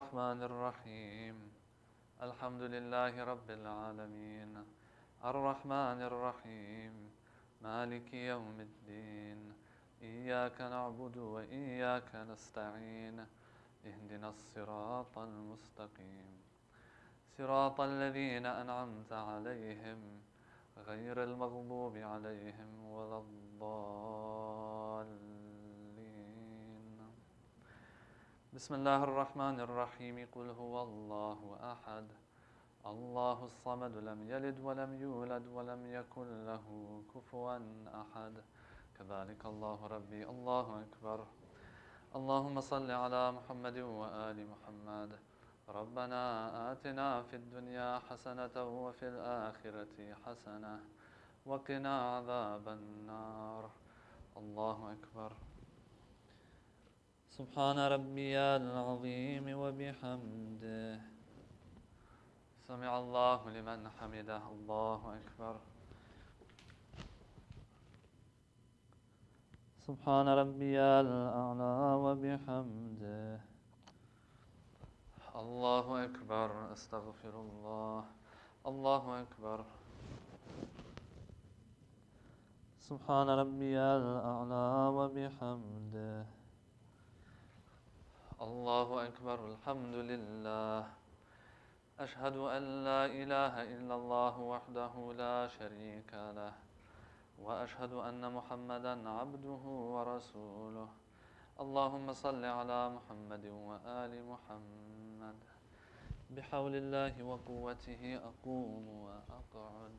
الرحمن الرحيم الحمد لله رب العالمين الرحمن الرحيم مالك يوم الدين إياك نعبد وإياك نستعين اهدنا الصراط المستقيم صراط الذين أنعمت عليهم غير المغضوب عليهم ولا الضالين. بسم الله الرحمن الرحيم قل هو الله أحد الله الصمد لم يلد ولم يولد ولم يكن له كفوا أحد كذلك الله ربي الله أكبر. اللهم صل على محمد وآل محمد. ربنا آتنا في الدنيا حسنة وفي الآخرة حسنة وقنا عذاب النار. الله أكبر. سبحان ربي العظيم وبحمده. سمع الله لمن حمده. الله أكبر. سبحان ربي الأعلى وبحمده. الله أكبر. أستغفر الله. الله أكبر. سبحان ربي الأعلى وبحمده. الله أكبر. الحمد لله. أشهد أن لا إله إلا الله وحده لا شريك له وأشهد أن محمدا عبده ورسوله. اللهم صل على محمد وآل محمد. بحول الله وقوته أقوم وأقعد.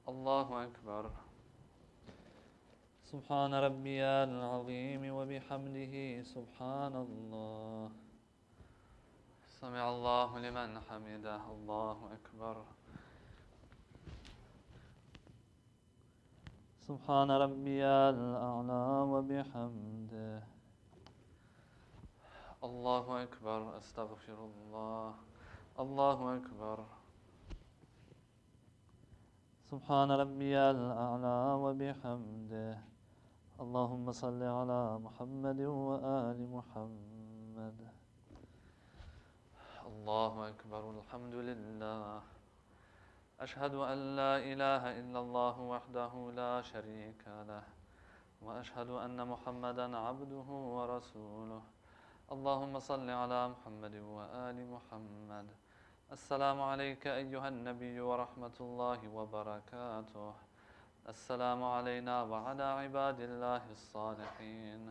الله أكبر. سبحان ربي العظيم وبحمده. سبحان الله. سمع الله لمن حمده. الله أكبر. سبحان ربي الأعلى وبحمده. الله أكبر. أستغفر الله. الله أكبر. سبحان ربي الأعلى وبحمده. اللهم صل على محمد وآل محمد. الله أكبر. الحمد لله. أشهد أن لا إله إلا الله وحده لا شريك له وأشهد أن محمدا عبده ورسوله. اللهم صل على محمد وآل محمد. السلام عليك أيها النبي ورحمة الله وبركاته. السلام علينا وعلى عباد الله الصالحين.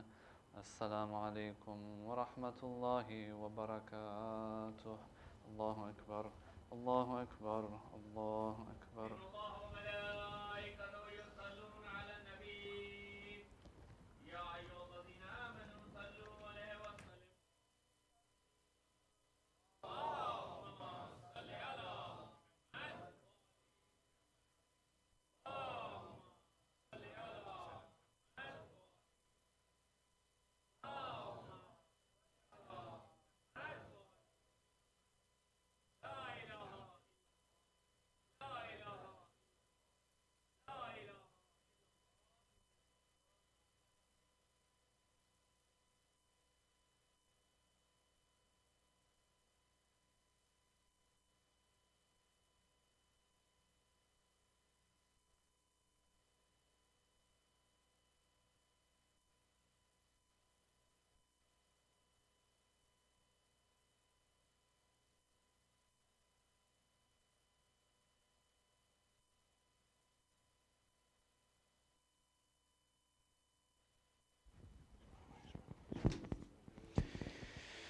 السلام عليكم ورحمة الله وبركاته. الله أكبر. الله أكبر. الله أكبر. الله وملائكته يصلون على النبي يا أيها الذين آمنوا صلوا عليه وسلموا.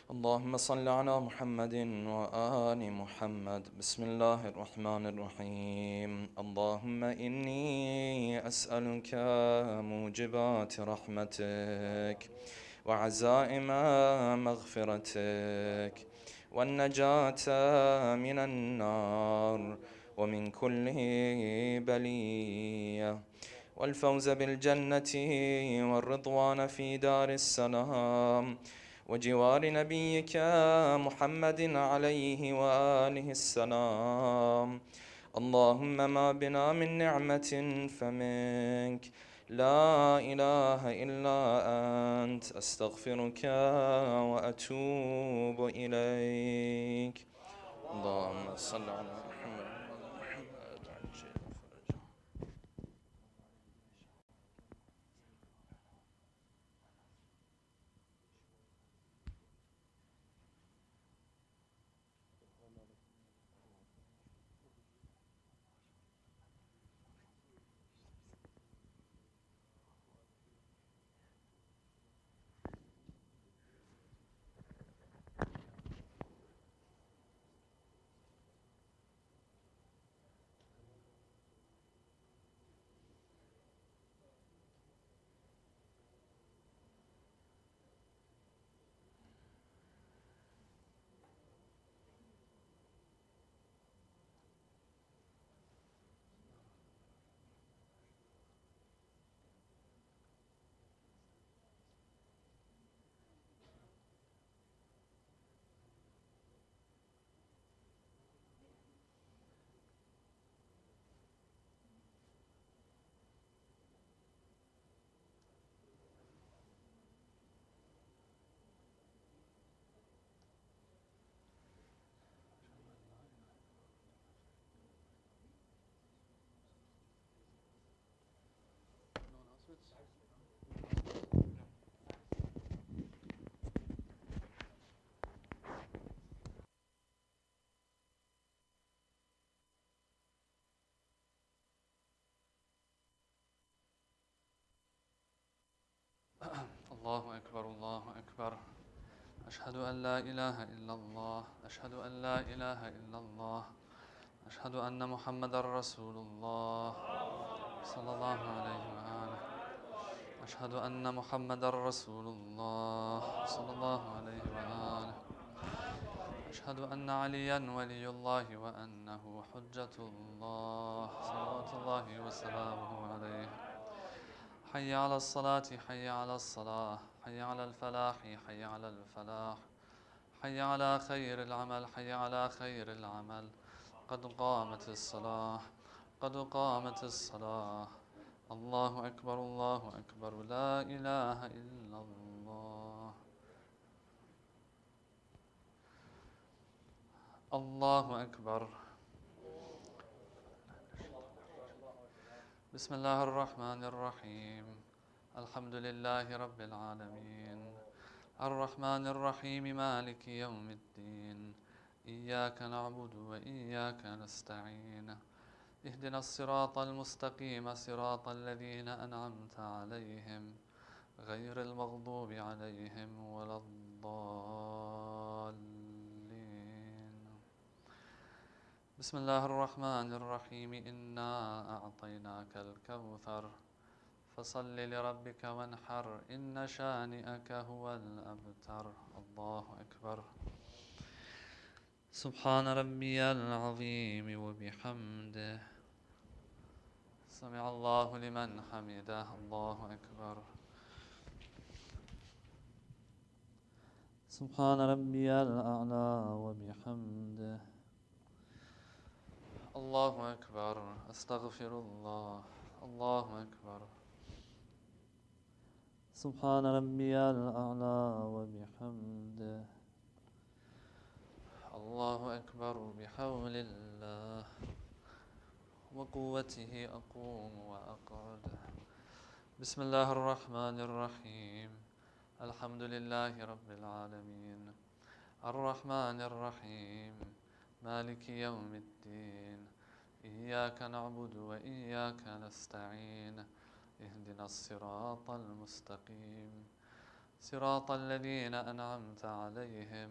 اللهم صل على محمد وآل محمد. بسم الله الرحمن الرحيم. اللهم إني أسألك موجبات رحمتك وعزائم مغفرتك والنجاة من النار ومن كل بلية والفوز بالجنة والرضوان في دار السلام وجوار نبيك محمد عليه وآله السلام. اللهم ما بنا من نعمة فمنك، لا إله إلا أنت، أستغفرك وأتوب إليك. اللهم صل على محمد عجل فرجه. الله أكبر الله أكبر. أشهد أن لا إله إلا الله. أشهد أن لا إله إلا الله. أشهد أن محمدا رسول الله صلى الله عليه وآله. أشهد أن محمدا رسول الله صلى الله عليه وآله. أشهد أن عليا ولي الله وأنه حجة الله صلوات الله وسلامه عليه. حي على الصلاة حي على الصلاة حي على الفلاح حي على الفلاح حي على خير العمل حي على خير العمل. قد قامت الصلاة قد قامت الصلاة. الله أكبر الله أكبر لا إله إلا الله. الله أكبر. بسم الله الرحمن الرحيم. الحمد لله رب العالمين الرحمن الرحيم مالك يوم الدين. إياك نعبد وإياك نستعين. اهدنا الصراط المستقيم صراط الذين أنعمت عليهم غير المغضوب عليهم ولا الضالين. بسم الله الرحمن الرحيم إنا أعطيناك الكوثر فصل لربك وانحر إن شانئك هو الأبتر. الله أكبر. سبحان ربي العظيم وبحمده. سمع الله لمن حمده. الله أكبر. سبحان ربي الأعلى وبحمده. الله أكبر. أستغفر الله. الله أكبر. سبحان ربي الأعلى وبحمده. الله أكبر. بحول الله وقوته أقوم وأقعد. بسم الله الرحمن الرحيم. الحمد لله رب العالمين الرحمن الرحيم مالك يوم الدين. إياك نعبد وإياك نستعين. اهدنا الصراط المستقيم صراط الذين أنعمت عليهم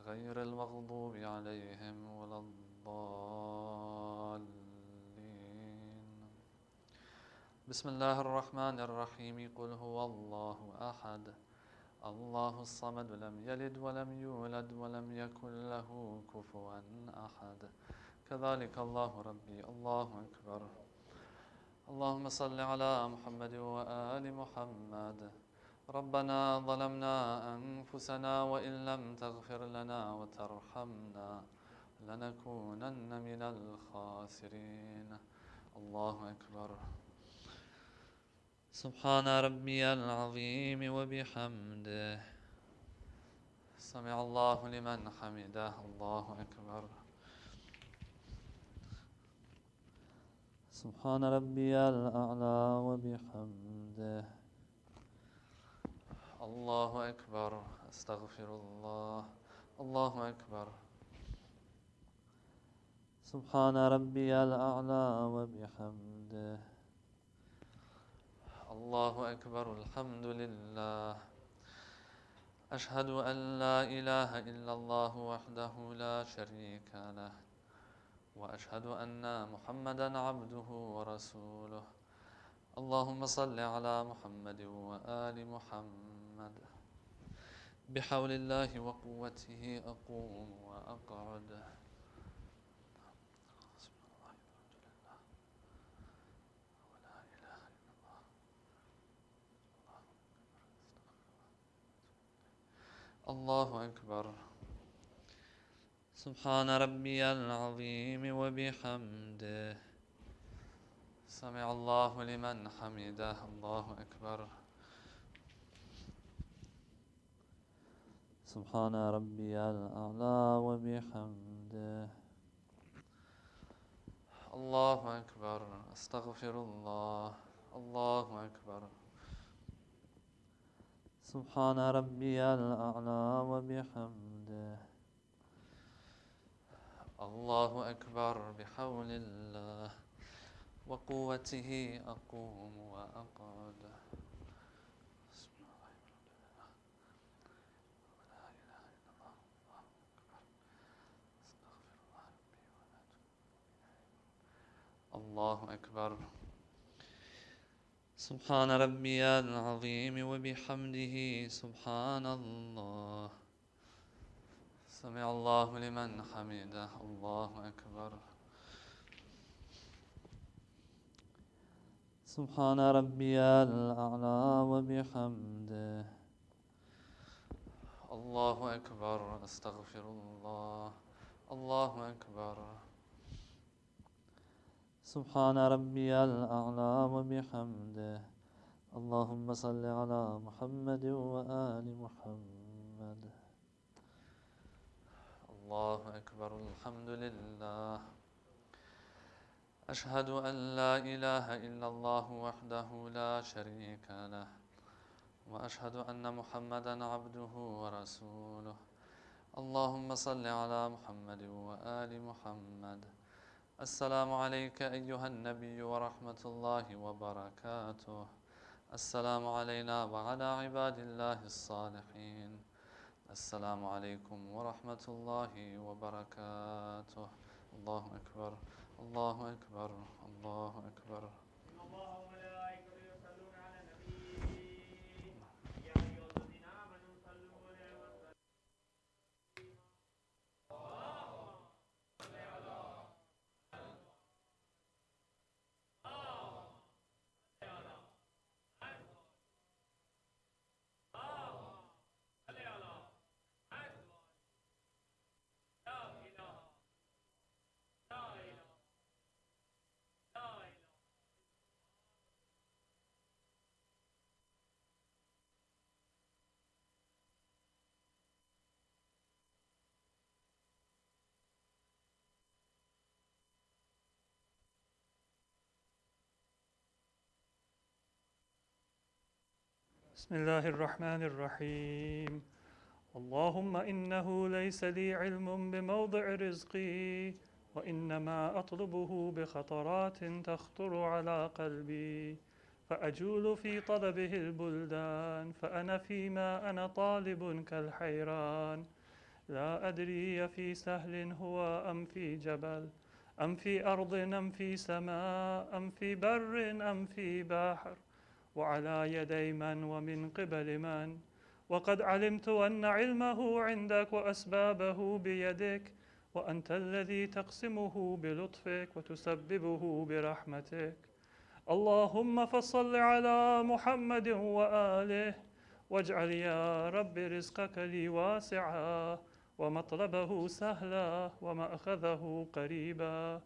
غير المغضوب عليهم ولا الضالين. بسم الله الرحمن الرحيم قل هو الله أحد الله الصمد لم يلد ولم يولد ولم يكن له كفوا أحد. كذلك الله ربي. الله أكبر. اللهم صل على محمد وآل محمد. ربنا ظلمنا أنفسنا وإن لم تغفر لنا وترحمنا لنكونن من الخاسرين. الله أكبر. سبحان ربي العظيم وبحمده. سمع الله لمن حمده. الله أكبر. سبحان ربي الأعلى وبحمده. الله أكبر. أستغفر الله. الله أكبر. سبحان ربي الأعلى وبحمده. الله أكبر. الحمد لله. أشهد أن لا إله إلا الله وحده لا شريك له، وأشهد أن محمدا عبده ورسوله. اللهم صل على محمد وآل محمد. بحول الله وقوته أقوم وأقعد. الله أكبر. سبحان ربي العظيم وبحمده. سمع الله لمن حمده. الله أكبر. سبحان ربي الأعلى وبحمده. الله أكبر. أستغفر الله. الله أكبر. سبحان ربي الأعلى وبحمده. الله أكبر. بحول الله وقوته أقوم وأقعد. الله أكبر. سبحان ربي العظيم وبحمده. سبحان الله. سمع الله لمن حمده. الله أكبر. سبحان ربي الأعلى وبحمده. الله أكبر. أستغفر الله. الله أكبر. سبحان ربي الأعلى وبحمده. اللهم صل على محمد وآل محمد. الله أكبر. الحمد لله. أشهد أن لا إله إلا الله وحده لا شريك له، وأشهد أن محمدا عبده ورسوله. اللهم صل على محمد وآل محمد. السلام عليك أيها النبي ورحمة الله وبركاته. السلام علينا وعلى عباد الله الصالحين. السلام عليكم ورحمة الله وبركاته. الله أكبر. الله أكبر. الله أكبر. الله وملائكته يصلون على النبي يا أيها الذين آمنوا صلوا عليه وسلموا. بسم الله الرحمن الرحيم. اللهم إنه ليس لي علم بموضع رزقي، وإنما أطلبه بخطرات تخطر على قلبي، فأجول في طلبه البلدان، فأنا فيما أنا طالب كالحيران، لا أدري في سهل هو أم في جبل، أم في أرض أم في سماء، أم في بر أم في بحر، وعلى يدي من ومن قبل من، وقد علمت أن علمه عندك وأسبابه بيدك، وأنت الذي تقسمه بلطفك وتسببه برحمتك. اللهم فصل على محمد وآله، واجعل يا رب رزقك لي واسعا، ومطلبه سهلا ومأخذه قريبا،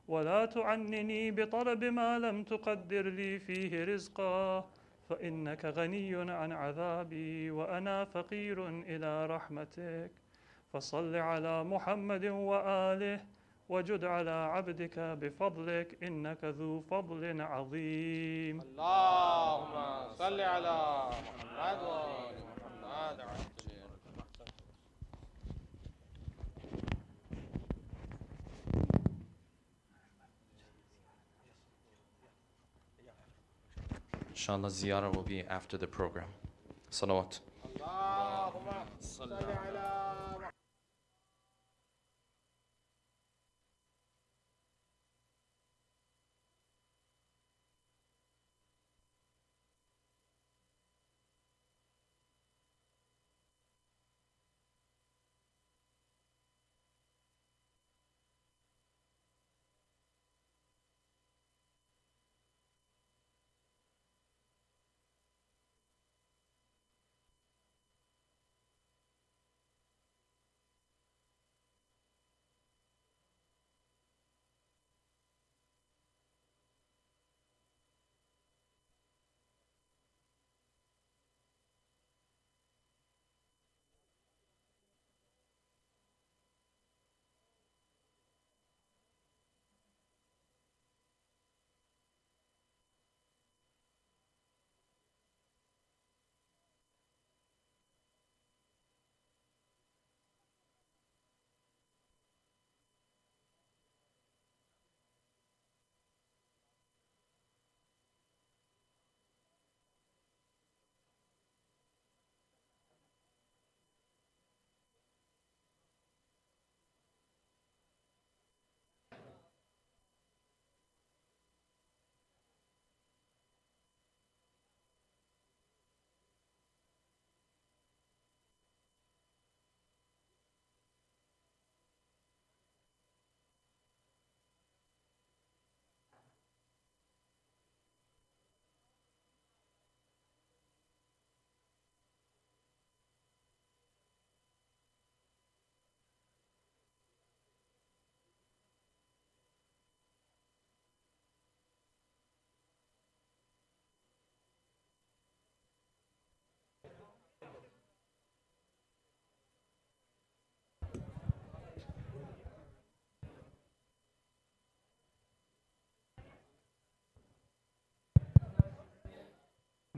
ولا تعنني بطلب ما لم تقدر لي فيه رزقا، فإنك غني عن عذابي وأنا فقير إلى رحمتك. فصل على محمد وآله وجد على عبدك بفضلك إنك ذو فضل عظيم. اللهم صل على محمد وآل محمد. Inshallah, ziyarah will be after the program. Salawat. Allahumma salli ala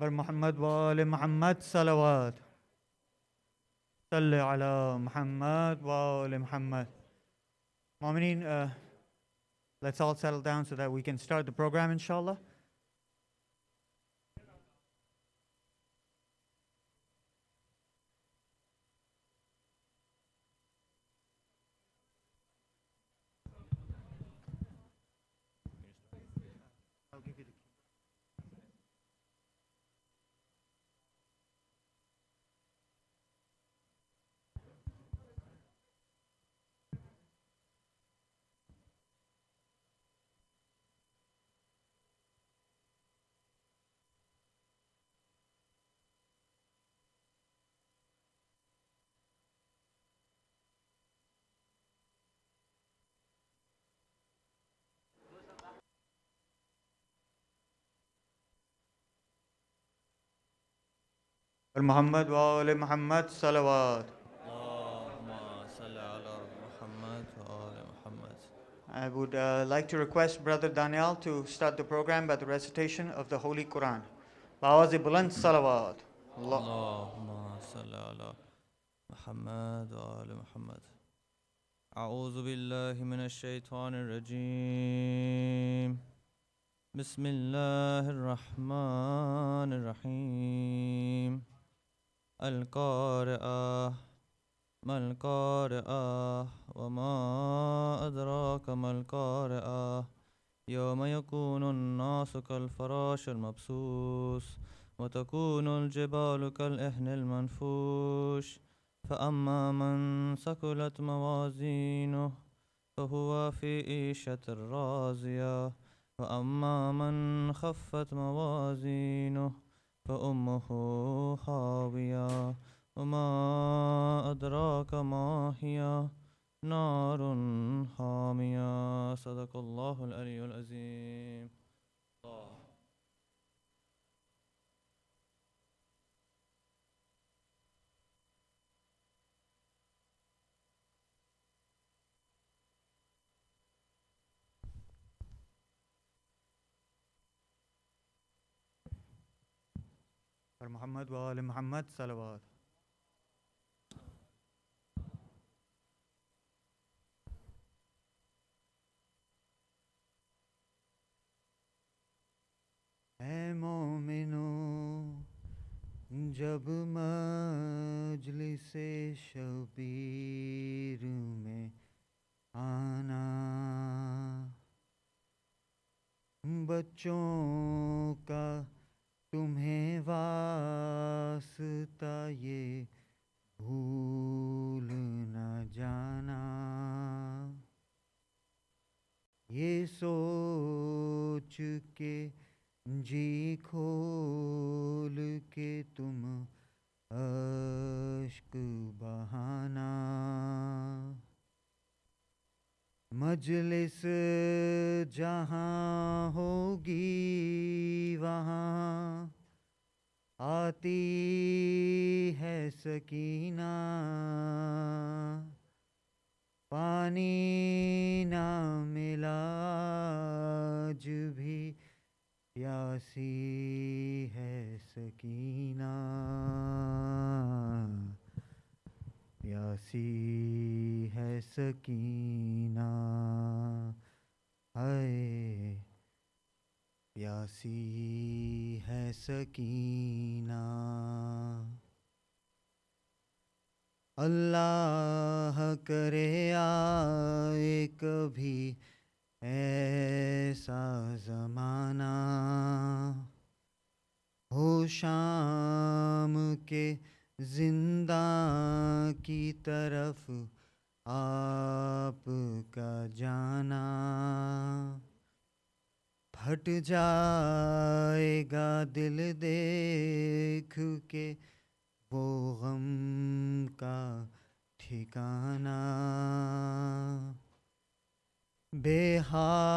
محمد وآل محمد صلوات. صل على محمد وآل محمد. Mu'mineen, let's all settle down so that we can start the program, inshallah. محمد وآل محمد صلوات. I would like to request Brother Daniel to start the program by the recitation of the Holy Quran. Ba'azi buland salawat. Allahumma salli ala Muhammad wa ala Muhammad. أعوذ بالله من الشيطان الرجيم. بسم الله الرحمن الرحيم. القارئة ما القارئة وما أدراك ما القارئة يوم يكون الناس كالفراش المبثوث وتكون الجبال كالإهن المنفوش فأما من ثقلت موازينه فهو في عيشة راضية وأما من خفت موازينه فأمه هاوية वमा अदराक मा हिया नारुन हामिया सदक़ल्लाहुल अलियुल अज़ीम। पर मोहम्मद व आले मोहम्मद सलवात। ऐ मोमिनो जब मजलिसे शबीर में आना, बच्चों का तुम्हें वास्ता ये भूल न जाना। ये सोच के जी खोल के तुम अश्क बहाना, मजलिस जहाँ होगी वहाँ आती है सकीना। पानी ना मिला आज भी प्यासी है सकीना, प्यासी है सकीना, हाय प्यासी है सकीना। अल्लाह करे आए कभी ऐसा ज़माना, हो शाम के जिंदा की तरफ आपका जाना। फट जाएगा दिल देख के वो गम का ठिकाना। बेहाल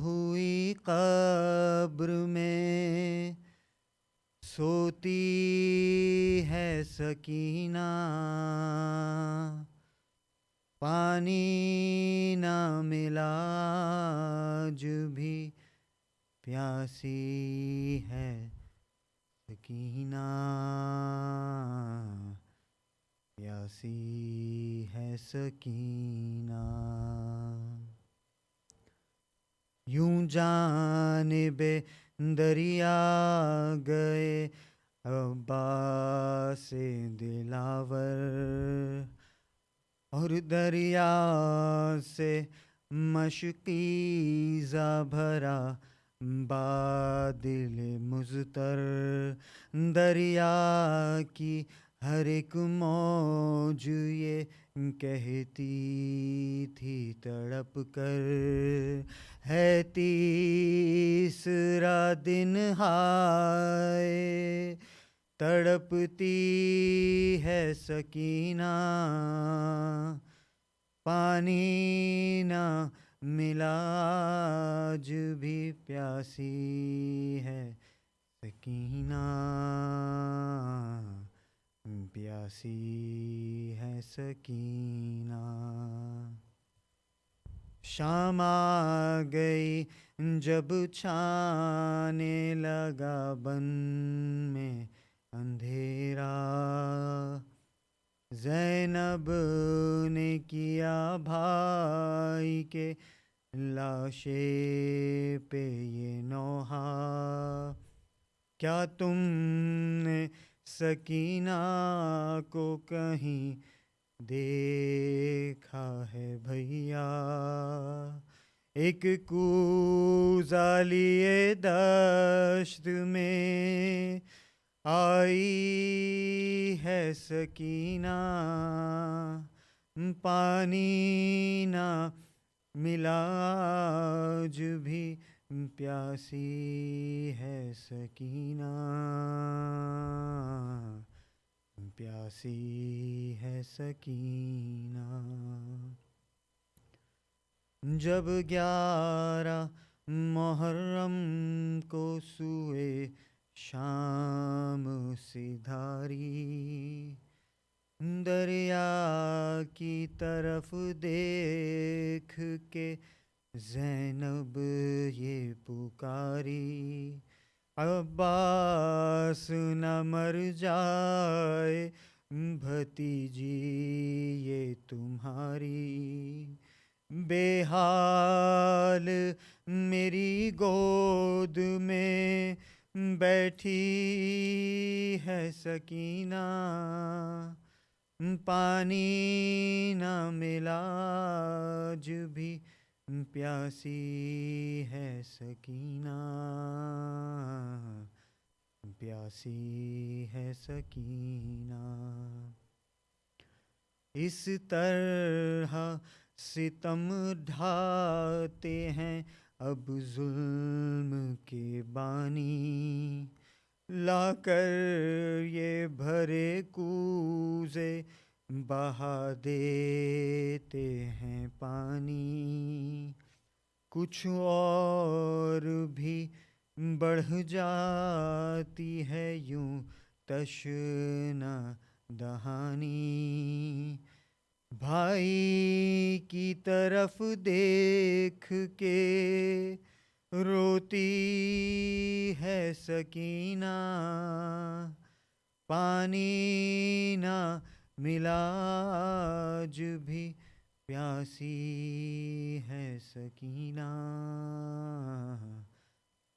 हुई कब्र में सोती है सकीना, पानी ना मिला आज भी प्यासी है सकीना, प्यासी है सकीना। यूं जानिबे दरिया गए अब्बास दिलावर, और दरिया से मशकीज़ा भरा बादिल मुज़तर। दरिया की हर एक मौज ये कहती थी तड़प कर, है तीसरा दिन हाय तड़पती है सकीना। पानी ना मिला आज भी प्यासी है सकीना, प्यासी है सकीना। शाम आ गई जब छाने लगा बन में अंधेरा, ज़ैनब ने किया भाई के लाशे पे ये नौहा। क्या तुमने सकीना को कहीं देखा है भैया? एक कूज़ा लिए दश्त में आई है सकीना, पानी ना मिला आज भी प्यासी है सकीना, प्यासी है सकीना। जब 11 मुहर्रम को सुए शाम सिधारी, दरिया की तरफ देख के ज़ैनब ये पुकारी, अब्बास न मर जाए भतीजी ये तुम्हारी। बेहाल मेरी गोद में बैठी है सकीना, पानी न मिला आज भी प्यासी है सकीना, प्यासी है सकीना। इस तरह सितम ढाते हैं अब जुल्म के बानी, लाकर ये भरे कूज़े बहा देते हैं पानी। कुछ और भी बढ़ जाती है यूं तशना दहानी, भाई की तरफ देख के रोती है सकीना, पानी ना मिला आज भी प्यासी है सकीना,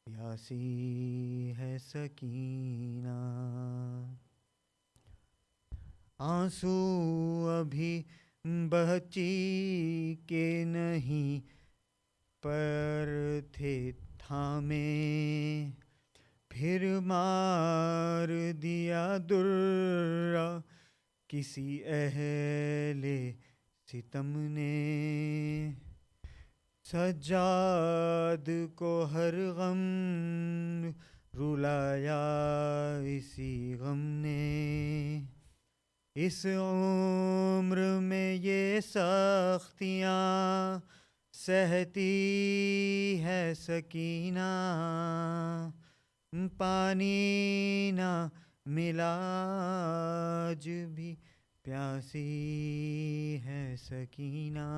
प्यासी है सकीना। आंसू अभी बहची के नहीं पर थे थामे, फिर मार दिया दुर्रा किसी अहले सितम ने। सज्जाद को हर गम रुलाया इसी गम ने, इस उम्र में ये सख्तियाँ सहती है सकीना, पानी ना मिला आज भी प्यासी है सकीना,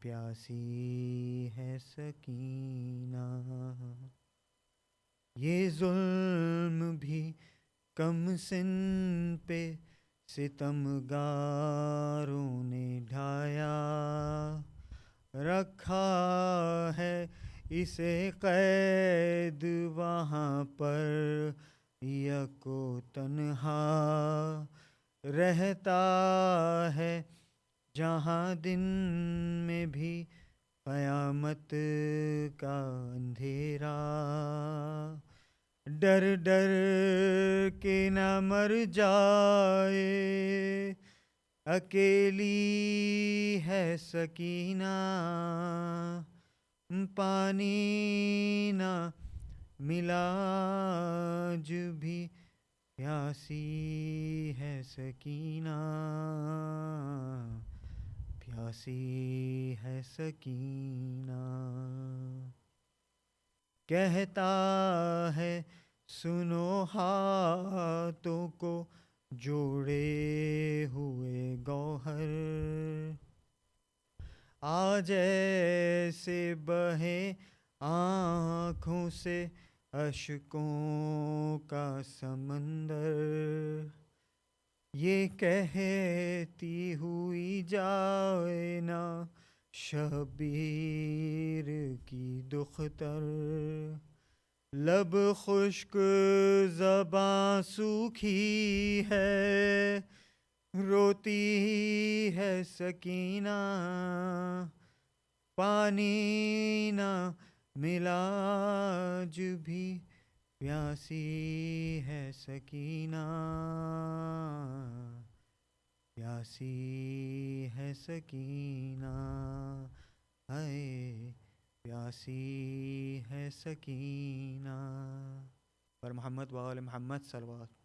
प्यासी है सकीना। ये जुल्म भी कम सिन पे सितमगारों ने ढाया, रखा है इसे कैद वहाँ पर यको तन्हा, रहता है जहाँ दिन में भी क़यामत का अंधेरा। डर डर के न मर जाए अकेली है सकीना, पानी ना मिला आज भी प्यासी है सकीना, प्यासी है सकीना। कहता है सुनो हाथों को जोड़े हुए गौहर, आज ऐसे बहे आँखों से अश्कों का समंदर, ये कहती हुई जाए ना शबीर की दुख्तर, लब खुश्क ज़बां सूखी है रोती है सकीना, पानी ना मिला आज भी प्यासी है सकीना, प्यासी है सकीना, है प्यासी है सकीना। पर मोहम्मद वाले मोहम्मद सल्लल्लाहु अलैहि वसल्लम।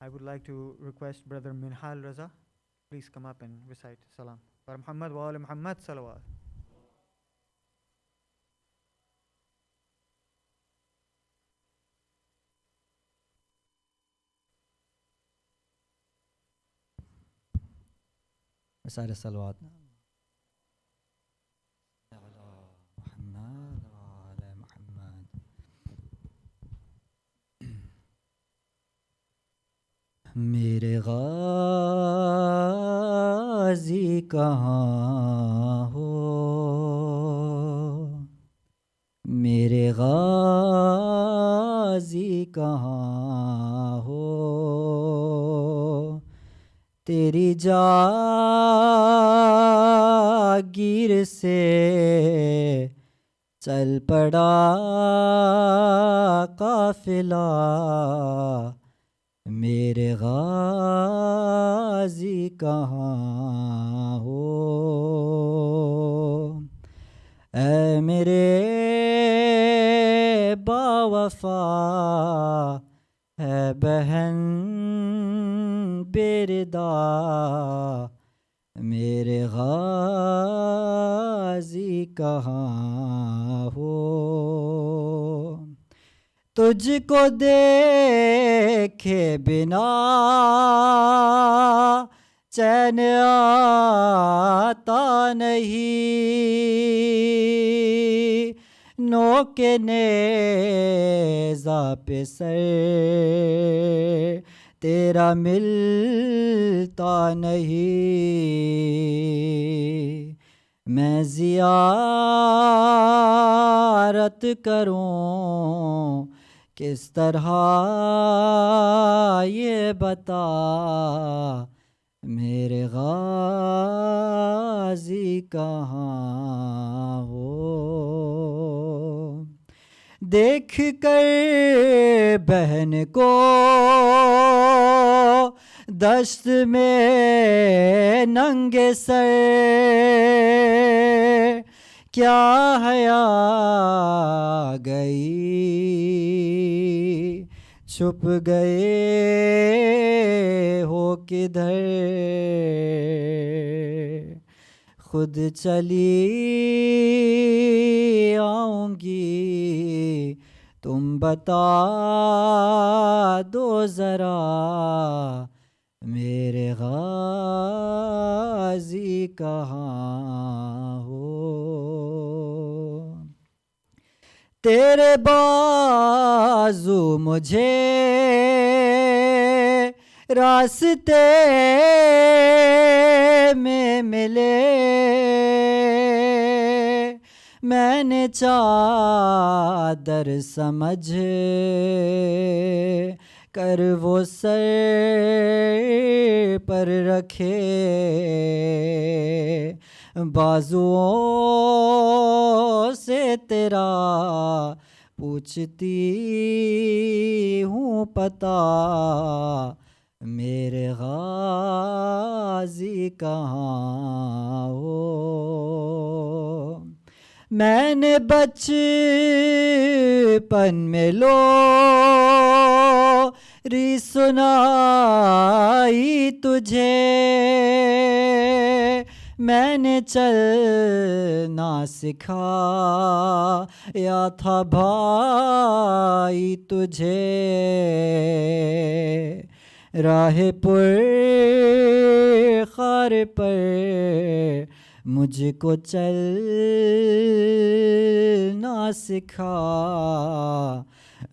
I would like to request Brother Minhal Raza, please come up and recite Salam. Bar Muhammad wa ali Muhammad salawat. Recite a salawat. Muhammad wa ala Muhammad. मेरे गाज़ी कहाँ हो, मेरे गाज़ी कहाँ हो, तेरी जागीर से चल पड़ा काफ़िला, मेरे गाज़ी कहाँ हो। ऐ मेरे बावफ़ा है बहन बेरदा, मेरे गाज़ी कहाँ हो। तुझको देखे बिना चैन आता नहीं, नोके नेज़ा पे सर तेरा मिलता नहीं, मैं ज़ियारत करूं किस तरह ये बता, मेरे गाज़ी कहाँ हो। देख कर बहन को दश्त में नंगे सर, क्या हया गई, छुप गए हो किधर, खुद चली आऊंगी, तुम बता दो ज़रा, मेरे गाज़ी कहाँ हो। तेरे बाजू मुझे रास्ते में मिले, मैंने चादर समझ कर वो सर पर रखे, बाजुओं से तेरा पूछती हूँ पता, मेरे गाज़ी कहाँ हो। मैंने बचपन में लोरी सुनाई तुझे, मैंने चलना सिखाया था भाई तुझे, राह पर खार पर मुझको चलना सिखा,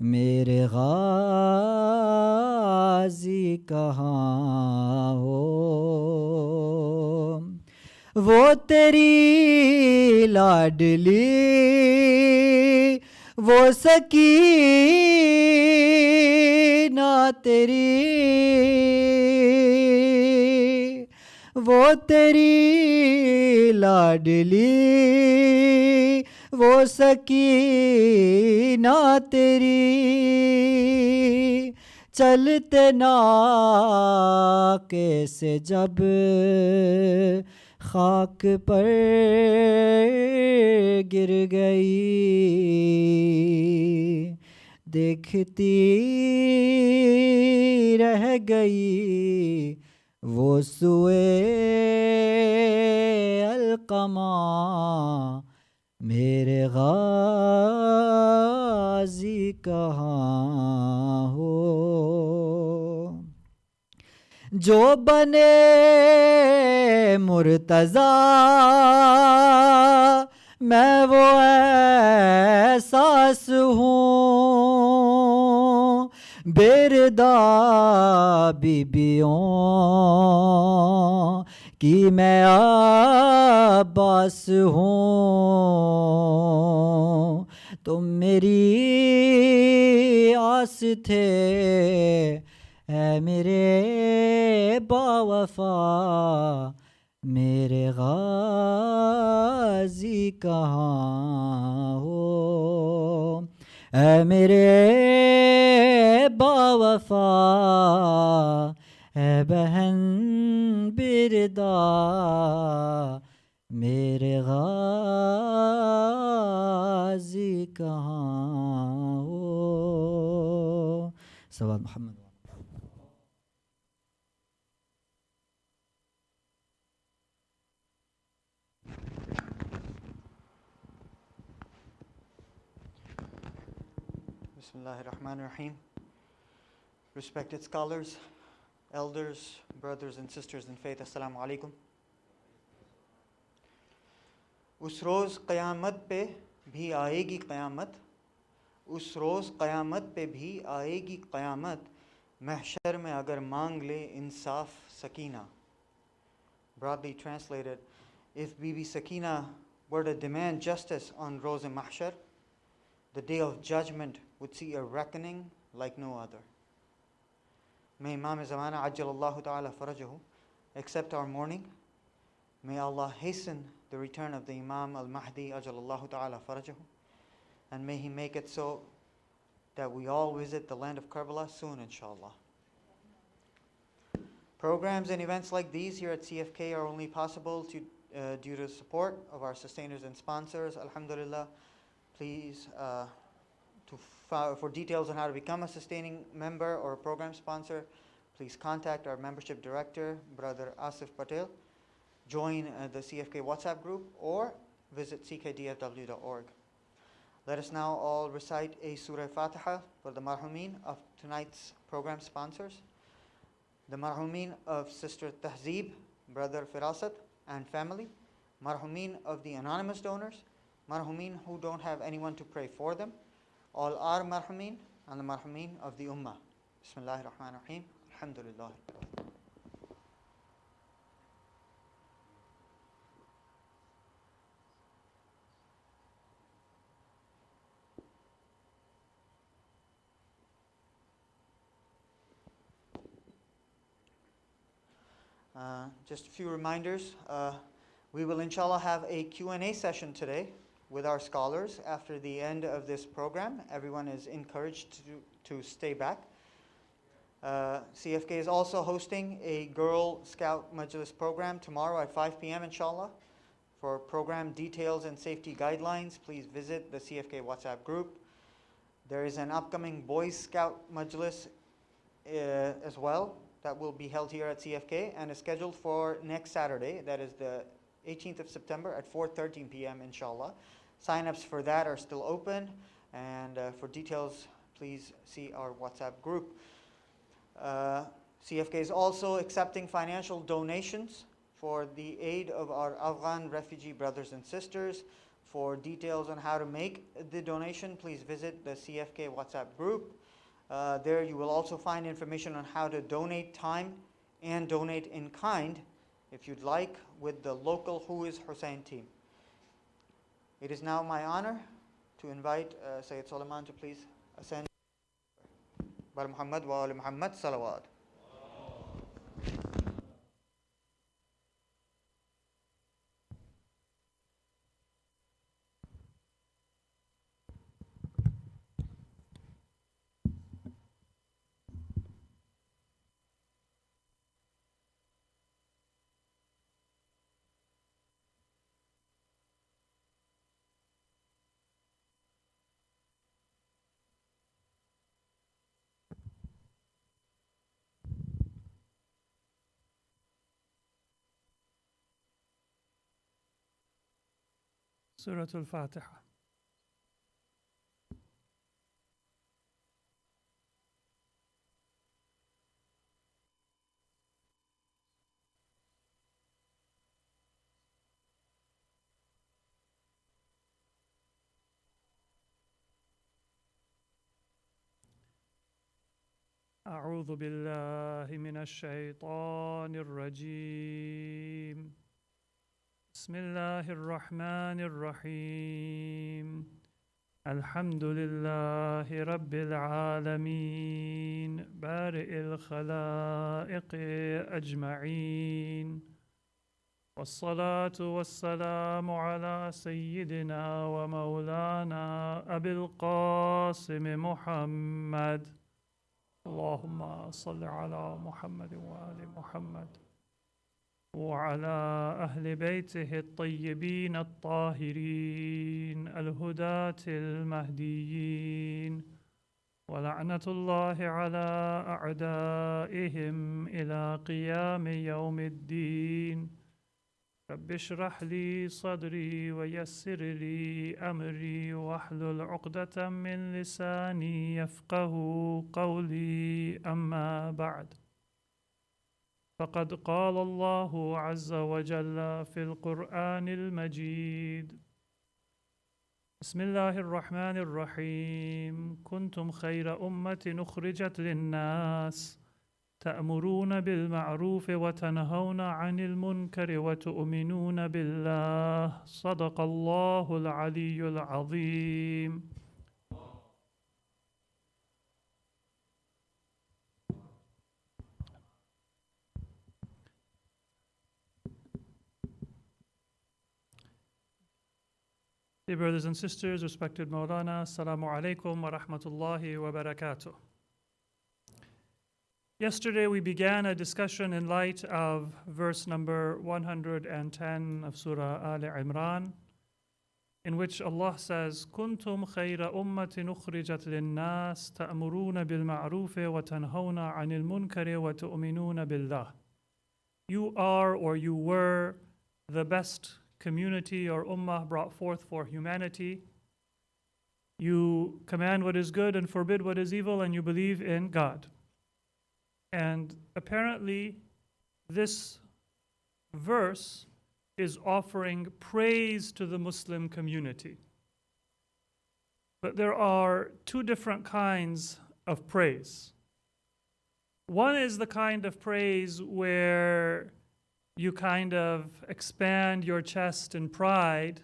मेरे गाज़ी कहाँ हो। वो तेरी लाडली वो सकीना तेरी, वो तेरी लाडली वो सकीना तेरी, चलते ना कैसे जब खाक पर गिर गई, देखती रह गई वो सुए अलकमा मेरे गाजी कहाँ हो जो बने मुर्तज़ा मैं वो एहसास हूँ बेरदा बीबियों कि मैं अब्बास हूँ तुम मेरी आस थे है मेरे बावफा मेरे गाजी कहाँ हो है मेरे बावफा है बहन बिरदा मेरे गाजी कहाँ हो सवाल Mohammad Bismillahirrahmanirrahim. Respected scholars, elders, brothers and sisters in faith, Assalamu alaikum. उस रोज़ क़यामत पे भी आएगी क़यामत उस रोज़ क़यामत पे भी आएगी क़यामत महशर में अगर मांग ले इंसाफ Sakina. Broadly translated, if Bibi Sakina were to demand justice on Roz Mahshar, the day of judgment would see a reckoning like no other. May Imam Zamana Ajjalallahu Ta'ala Farajahu accept our mourning. May Allah hasten the return of the Imam Al-Mahdi Ajjalallahu Ta'ala Farajahu. And may He make it so that we all visit the land of Karbala soon, inshallah. Programs and events like these here at CFK are only possible due to the support of our sustainers and sponsors. Alhamdulillah. Please, for details on how to become a sustaining member or a program sponsor, please contact our membership director, Brother Asif Patel. Join the CFK WhatsApp group or visit ckdfw.org. Let us now all recite a Surah Fatiha for the marhumin of tonight's program sponsors. The marhumin of Sister Tahzeeb, Brother Firasat and family. Marhumin of the anonymous donors. Marhumin who don't have anyone to pray for them. All our marhumin and the marhumin of the ummah. Bismillahir Rahmanir Rahim. Alhamdulillah. Just a few reminders. We will inshallah have a Q&A session today with our scholars after the end of this program. Everyone is encouraged to stay back. CFK is also hosting a Girl Scout Majlis program tomorrow at 5 p.m. inshallah. For program details and safety guidelines, please visit the CFK WhatsApp group. There is an upcoming Boy Scout Majlis as well that will be held here at CFK and is scheduled for next Saturday, that is the 18th of September at 4:13 p.m. inshallah. Sign-ups for that are still open, and for details, please see our WhatsApp group. CFK is also accepting financial donations for the aid of our Afghan refugee brothers and sisters. For details on how to make the donation, please visit the CFK WhatsApp group. There you will also find information on how to donate time and donate in kind, if you'd like, with the local Who is Hussein team. It is now my honor to invite Sayyid Suleman to please ascend. Bar Muhammad wa ali Muhammad salawat. Surah Al-Fatiha. أعوذ بالله من الشيطان الرجيم. بسم الله الرحمن الرحيم. الحمد لله رب العالمين بارئ الخلائق أجمعين، والصلاة والسلام على سيدنا ومولانا أبي القاسم محمد. اللهم صل على محمد وآل محمد وعلى أهل بيته الطيبين الطاهرين الهداة المهديين، ولعنة الله على أعدائهم إلى قيام يوم الدين. رب اشرح لي صدري ويسر لي أمري واحلل عقدة من لساني يفقه قولي. أما بعد، فقد قال الله عز وجل في القرآن المجيد: بسم الله الرحمن الرحيم. كنتم خير أمة أخرجت للناس تأمرون بالمعروف وتنهون عن المنكر وتؤمنون بالله. صدق الله العلي العظيم. Dear brothers and sisters, respected Maulana, Assalamu alaikum wa rahmatullahi wa barakatuh. Yesterday we began a discussion in light of verse number 110 of Surah Al Imran, in which Allah says, Kuntum khayra ummatin ukhrijat linnas ta'muruna bil ma'rufi wa tanhawna 'anil munkari wa tu'minuna billah. You are, or you were, the best community or ummah brought forth for humanity. You command what is good and forbid what is evil, and you believe in God. And apparently, this verse is offering praise to the Muslim community. But there are two different kinds of praise. One is the kind of praise where you kind of expand your chest in pride.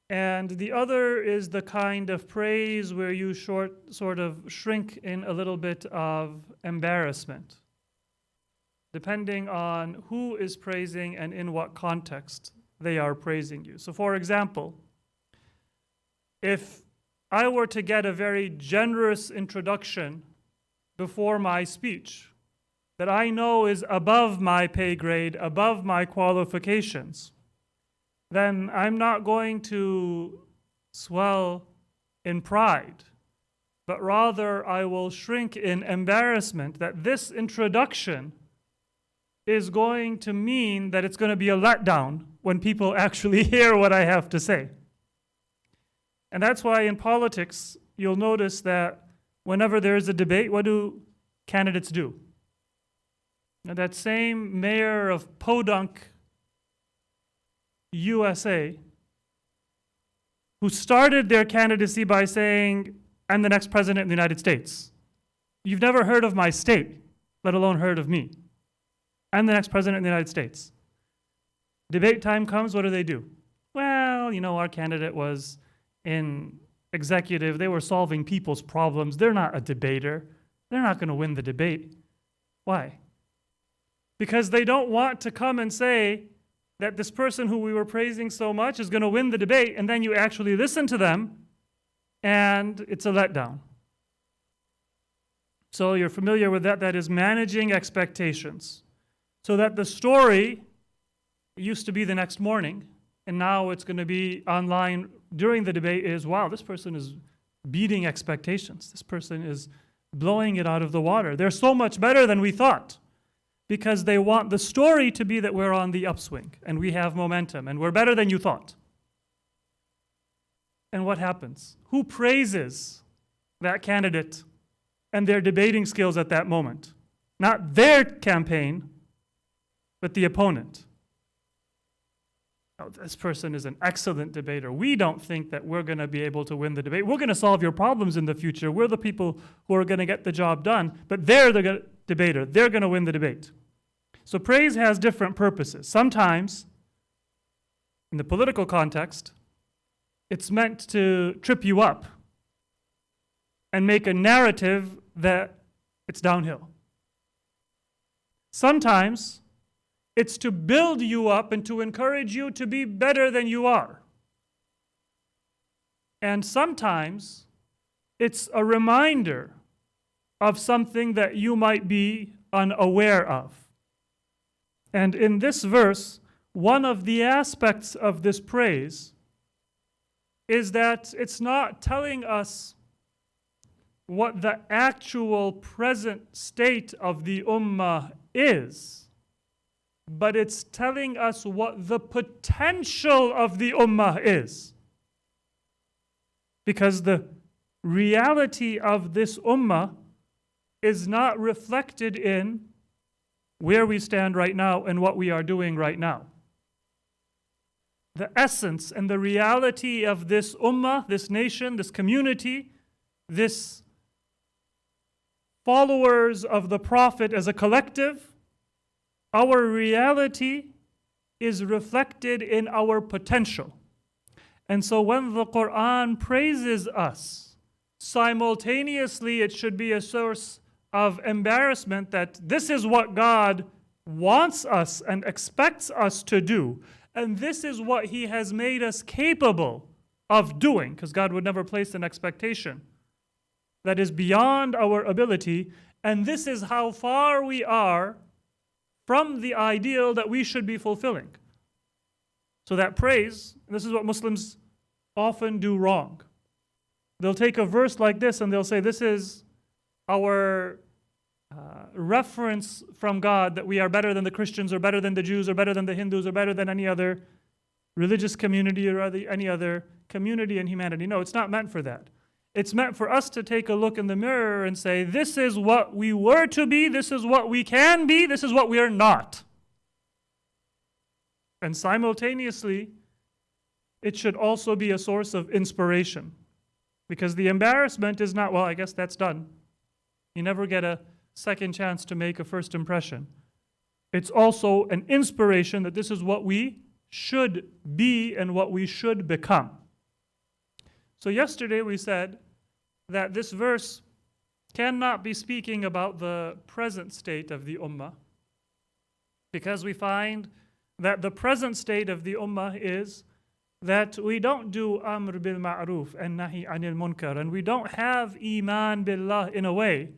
And the other is the kind of praise where you sort of shrink in a little bit of embarrassment, depending on who is praising and in what context they are praising you. So for example, if I were to get a very generous introduction before my speech that I know is above my pay grade, above my qualifications, then I'm not going to swell in pride, but rather I will shrink in embarrassment that this introduction is going to mean that it's going to be a letdown when people actually hear what I have to say. And that's why in politics, you'll notice that whenever there is a debate, what do candidates do? Now, that same mayor of Podunk, USA, who started their candidacy by saying, I'm the next president of the United States. You've never heard of my state, let alone heard of me. I'm the next president of the United States. Debate time comes, what do? Well, our candidate was in executive. They were solving people's problems. They're not a debater. They're not going to win the debate. Why? Because they don't want to come and say that this person who we were praising so much is going to win the debate, and then you actually listen to them, and it's a letdown. So you're familiar with that. That is managing expectations. So that the story used to be the next morning, and now it's going to be online during the debate is, wow, this person is beating expectations. This person is blowing it out of the water. They're so much better than we thought, because they want the story to be that we're on the upswing and we have momentum and we're better than you thought. And what happens? Who praises that candidate and their debating skills at that moment? Not their campaign, but the opponent. Oh, this person is an excellent debater. We don't think that we're going to be able to win the debate. We're going to solve your problems in the future. We're the people who are going to get the job done, but they're the debater. They're going to win the debate. So praise has different purposes. Sometimes, in the political context, it's meant to trip you up and make a narrative that it's downhill. Sometimes, it's to build you up and to encourage you to be better than you are. And sometimes it's a reminder of something that you might be unaware of. And in this verse, one of the aspects of this praise is that it's not telling us what the actual present state of the ummah is, but it's telling us what the potential of the ummah is. Because the reality of this ummah is not reflected in where we stand right now and what we are doing right now. The essence and the reality of this ummah, this nation, this community, this followers of the Prophet as a collective, our reality is reflected in our potential. And so when the Quran praises us, simultaneously it should be a source of embarrassment that this is what God wants us and expects us to do. And this is what He has made us capable of doing, because God would never place an expectation that is beyond our ability. And this is how far we are from the ideal that we should be fulfilling. So that praise, this is what Muslims often do wrong. They'll take a verse like this and they'll say, this is our reference from God that we are better than the Christians or better than the Jews or better than the Hindus or better than any other religious community or any other community in humanity. No, it's not meant for that. It's meant for us to take a look in the mirror and say, this is what we were to be, this is what we can be, this is what we are not. And simultaneously, it should also be a source of inspiration. Because the embarrassment is not, well, I guess that's done. You never get a second chance to make a first impression. It's also an inspiration that this is what we should be and what we should become. So yesterday we said that this verse cannot be speaking about the present state of the ummah, because we find that the present state of the ummah is that we don't do amr bil ma'ruf and nahi anil munkar, and we don't have iman billah in a way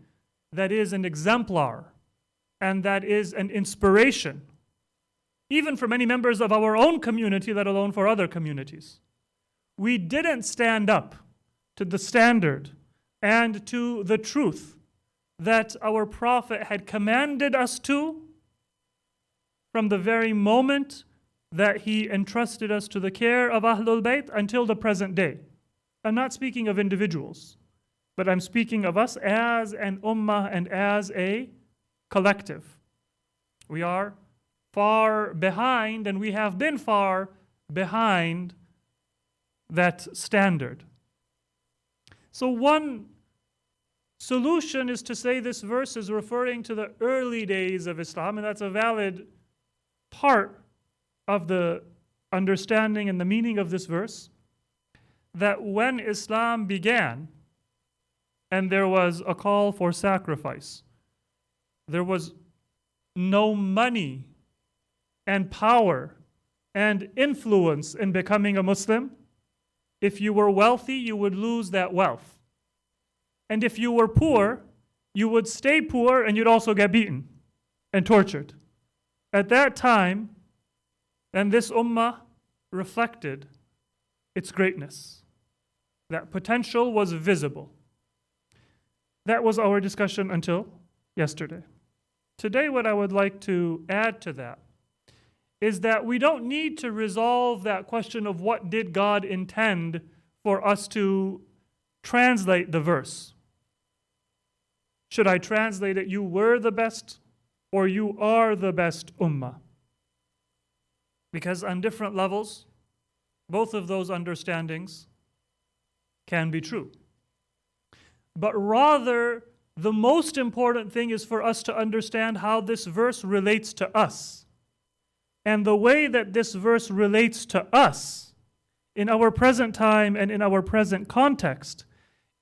that is an exemplar and that is an inspiration, even for many members of our own community, let alone for other communities. We didn't stand up to the standard and to the truth that our Prophet had commanded us to from the very moment that he entrusted us to the care of Ahlul Bayt until the present day. I'm not speaking of individuals, but I'm speaking of us as an ummah and as a collective. We are far behind, and we have been far behind that standard. So one solution is to say this verse is referring to the early days of Islam, and that's a valid part of the understanding and the meaning of this verse, that when Islam began and there was a call for sacrifice, there was no money and power and influence in becoming a Muslim. If you were wealthy, you would lose that wealth. And if you were poor, you would stay poor and you'd also get beaten and tortured. At that time, and this ummah reflected its greatness. That potential was visible. That was our discussion until yesterday. Today, what I would like to add to that is that we don't need to resolve that question of what did God intend for us to translate the verse. Should I translate it, you were the best, or you are the best ummah? Because on different levels, both of those understandings can be true. But rather, the most important thing is for us to understand how this verse relates to us. And the way that this verse relates to us in our present time and in our present context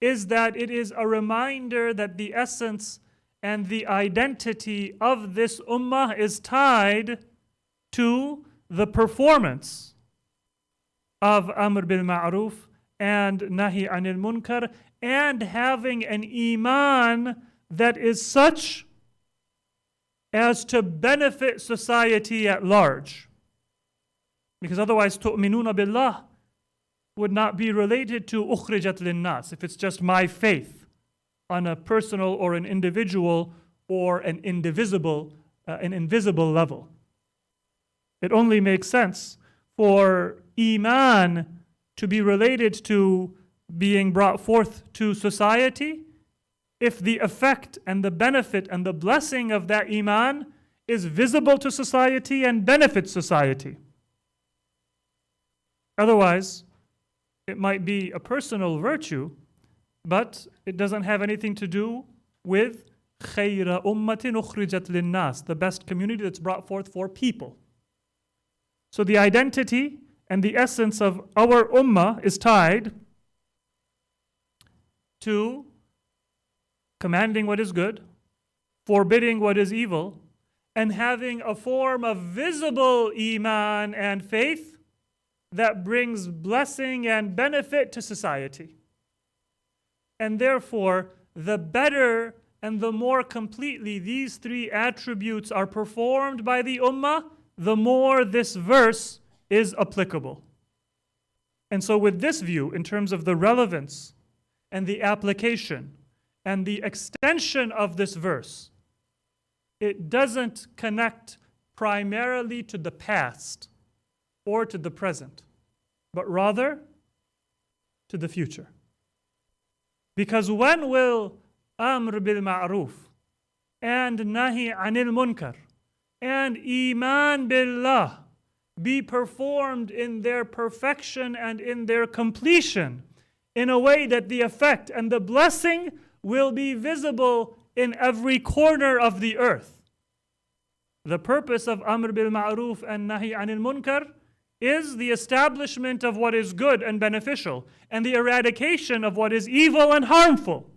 is that it is a reminder that the essence and the identity of this ummah is tied to the performance of Amr bil Ma'ruf and Nahi Anil Munkar, and having an iman that is such as to benefit society at large. Because otherwise, tu'minuna billah would not be related to ukhrijat linnas, if it's just my faith on a personal or an individual or an invisible level. It only makes sense for iman to be related to being brought forth to society if the effect and the benefit and the blessing of that iman is visible to society and benefits society. Otherwise, it might be a personal virtue, but it doesn't have anything to do with khayra ummatin ukhrijat linnas, the best community that's brought forth for people. So the identity and the essence of our ummah is tied to commanding what is good, forbidding what is evil, and having a form of visible iman and faith that brings blessing and benefit to society. And therefore, the better and the more completely these three attributes are performed by the ummah, the more this verse is applicable. And so with this view, in terms of the relevance and the application and the extension of this verse, it doesn't connect primarily to the past or to the present, but rather to the future. Because when will Amr bil Ma'ruf and Nahi Anil Munkar and Iman Billah be performed in their perfection and in their completion in a way that the effect and the blessing will be visible in every corner of the earth? The purpose of Amr bil Ma'ruf and Nahi Anil Munkar is the establishment of what is good and beneficial and the eradication of what is evil and harmful.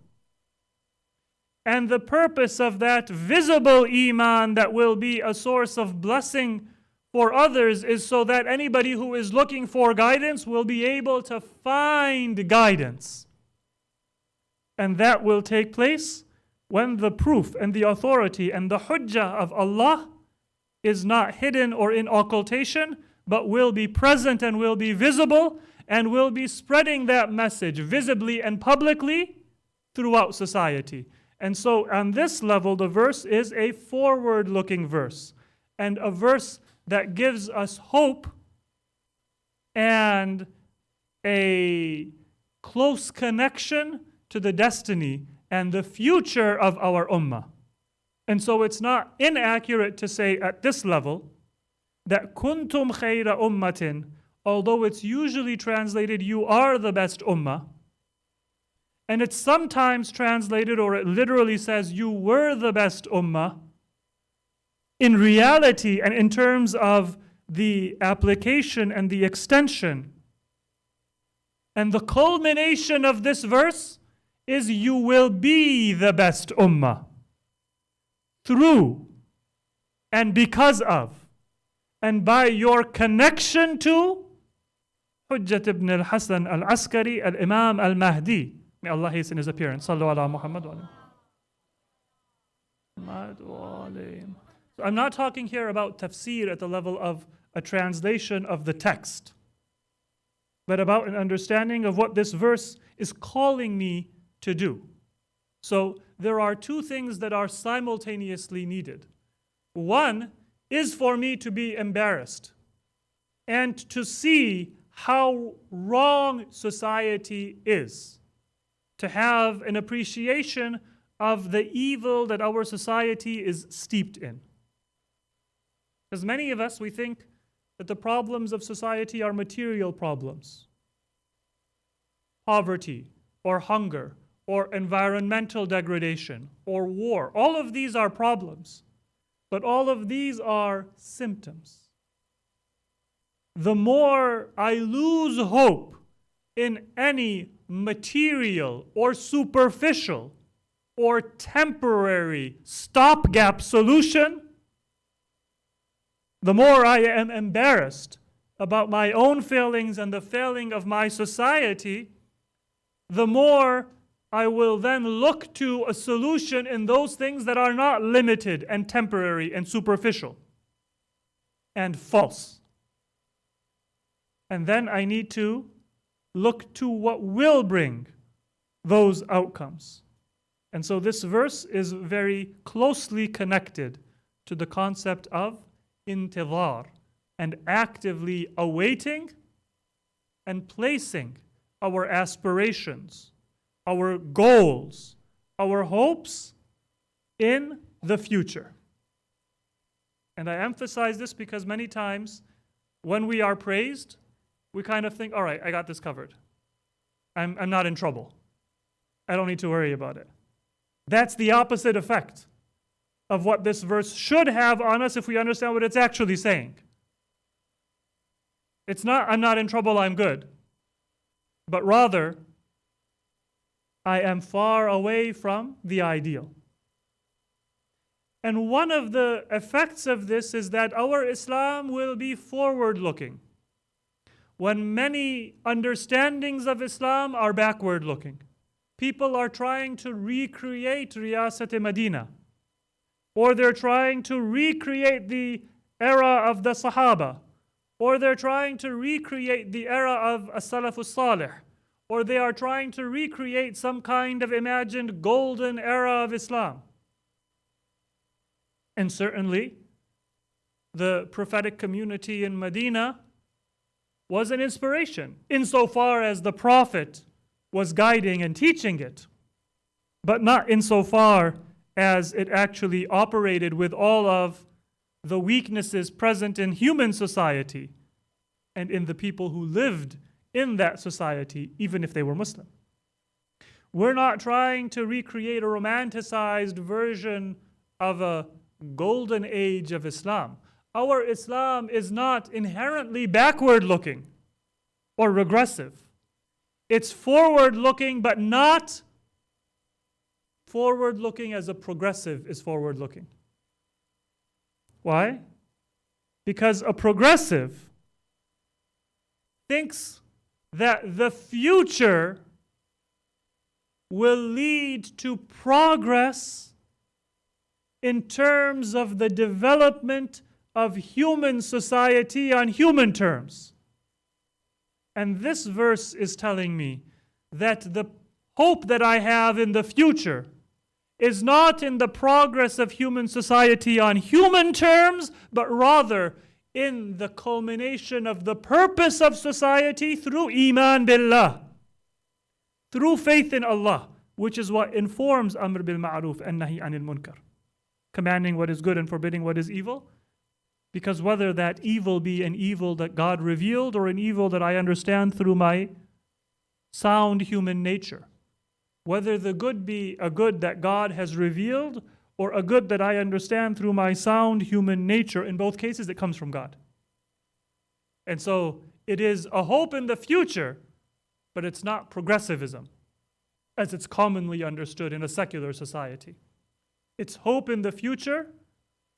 And the purpose of that visible iman that will be a source of blessing for others is so that anybody who is looking for guidance will be able to find guidance. And that will take place when the proof and the authority and the hujjah of Allah is not hidden or in occultation, but will be present and will be visible and will be spreading that message visibly and publicly throughout society. And so on this level, the verse is a forward-looking verse and a verse that gives us hope and a close connection to the destiny and the future of our ummah. And so it's not inaccurate to say at this level that kuntum khayra ummatin, although it's usually translated you are the best ummah, and it's sometimes translated or it literally says you were the best ummah, in reality and in terms of the application and the extension and the culmination of this verse is you will be the best ummah through and because of and by your connection to Hujjat ibn al-Hassan al-Askari, al-Imam al-Mahdi. May Allah hasten his appearance. Sallu ala Muhammad wa alayhi. So I'm not talking here about tafsir at the level of a translation of the text, but about an understanding of what this verse is calling me to do. So there are two things that are simultaneously needed. One is for me to be embarrassed and to see how wrong society is, to have an appreciation of the evil that our society is steeped in. Because many of us, we think that the problems of society are material problems. Poverty, or hunger, or environmental degradation, or war. All of these are problems, but all of these are symptoms. The more I lose hope in any material or superficial or temporary stopgap solution, the more I am embarrassed about my own failings and the failing of my society, the more I will then look to a solution in those things that are not limited and temporary and superficial and false. And then I need to look to what will bring those outcomes. And so this verse is very closely connected to the concept of intidhar, and actively awaiting and placing our aspirations, our goals, our hopes in the future. And I emphasize this because many times when we are praised, we kind of think, all right, I got this covered. I'm not in trouble. I don't need to worry about it. That's the opposite effect of what this verse should have on us if we understand what it's actually saying. It's not, I'm not in trouble, I'm good. But rather, I am far away from the ideal. And one of the effects of this is that our Islam will be forward-looking, when many understandings of Islam are backward-looking. People are trying to recreate Riyasat-e-Madinah, or they're trying to recreate the era of the Sahaba, or they're trying to recreate the era of As-Salafus Salih, or they are trying to recreate some kind of imagined golden era of Islam. And certainly, the prophetic community in Medina was an inspiration, insofar as the Prophet was guiding and teaching it, but not insofar as it actually operated with all of the weaknesses present in human society and in the people who lived in that society, even if they were Muslim. We're not trying to recreate a romanticized version of a golden age of Islam. Our Islam is not inherently backward-looking or regressive. It's forward-looking, but not forward-looking as a progressive is forward-looking. Why? Because a progressive thinks that the future will lead to progress in terms of the development of human society on human terms. And this verse is telling me that the hope that I have in the future is not in the progress of human society on human terms, but rather in the culmination of the purpose of society through Iman Billah, through faith in Allah, which is what informs Amr bil Ma'ruf and Nahi Anil Munkar, commanding what is good and forbidding what is evil. Because whether that evil be an evil that God revealed or an evil that I understand through my sound human nature, whether the good be a good that God has revealed or a good that I understand through my sound human nature, in both cases it comes from God. And so it is a hope in the future, but it's not progressivism as it's commonly understood in a secular society. It's hope in the future